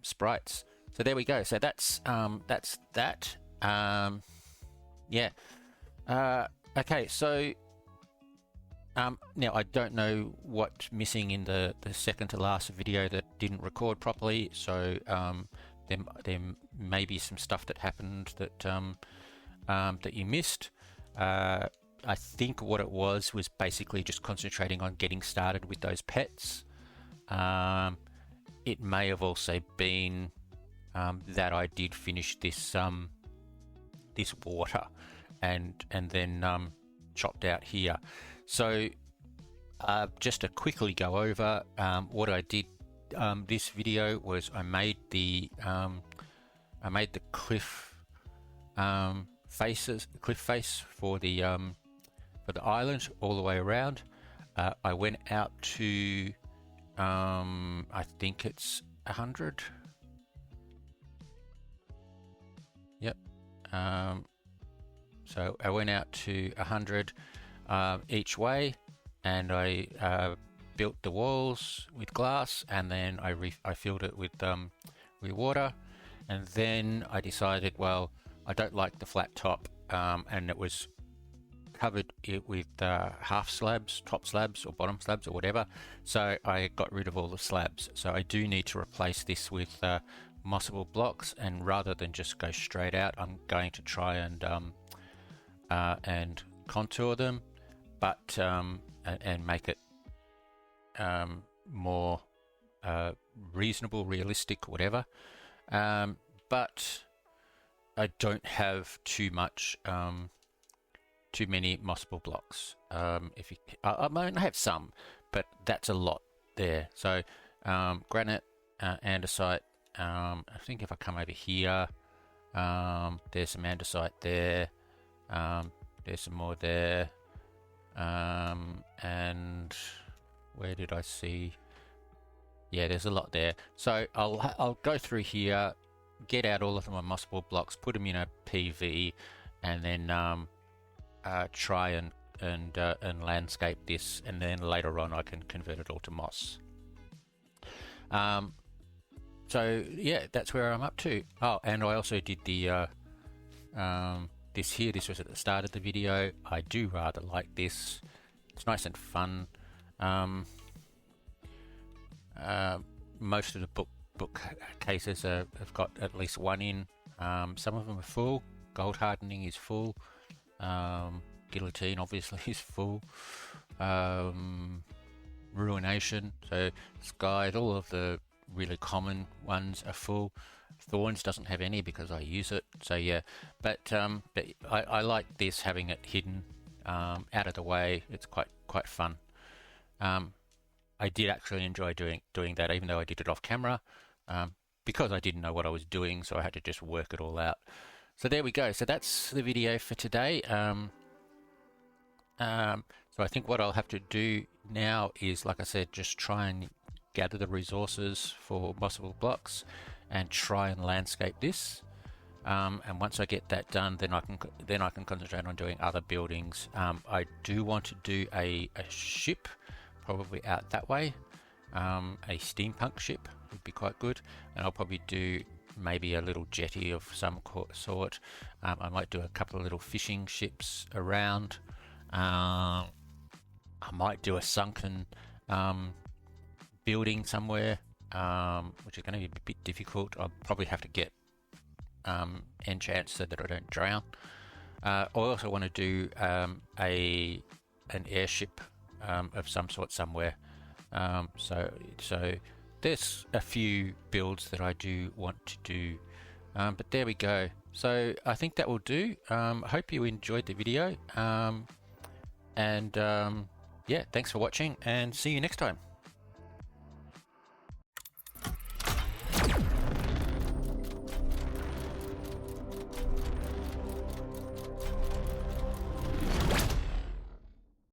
S1: sprites. So there we go. So that's that. Yeah. Okay. So now I don't know what's missing in the second to last video that didn't record properly. So there may be some stuff that happened that you missed. I think what it was basically just concentrating on getting started with those pets. It may have also been that I did finish this water and then chopped out here. So just to quickly go over what I did this video was I made the cliff cliff face for the island all the way around. I went out to I think it's 100. Yep. So I went out to 100 each way, and I built the walls with glass, and then I filled it with water, and then I decided, well, I don't like the flat top, and it was covered it with half slabs, top slabs or bottom slabs or whatever, so I got rid of all the slabs. So I do need to replace this with mossable blocks, and rather than just go straight out, I'm going to try and contour them, but and make it more reasonable, realistic, whatever. But I don't have too many mossable blocks. I mean, I have some, but that's a lot there. So granite, andesite. I think if I come over here, there's some andesite there. There's some more there. And where did I see? Yeah, there's a lot there. So I'll go through here, get out all of my mossable blocks, put them in a PV, and then try and landscape this, and then later on I can convert it all to moss. So yeah, that's where I'm up to. Oh, and I also did the this here. This was at the start of the video. I do rather like this. It's nice and fun. Most of the book cases have got at least one in. Some of them are full. Gold hardening is full. Guillotine obviously is full. Ruination, so Sky, all of the really common ones are full. Thorns doesn't have any because I use it, so yeah. But I like this, having it hidden, out of the way. It's quite fun. I did actually enjoy doing that, even though I did it off camera, because I didn't know what I was doing, so I had to just work it all out. So there we go. So that's the video for today. So I think what I'll have to do now is, like I said, just try and gather the resources for mossable blocks and try and landscape this. And once I get that done, then I can concentrate on doing other buildings. I do want to do a ship, probably out that way. A steampunk ship would be quite good, and I'll probably do maybe a little jetty of some sort. I might do a couple of little fishing ships around. I might do a sunken building somewhere, which is going to be a bit difficult. I'll probably have to get enchants so that I don't drown. I also want to do an airship of some sort somewhere. So there's a few builds that I do want to do, but there we go. So I think that will do. I hope you enjoyed the video, and yeah, thanks for watching, and see you next time.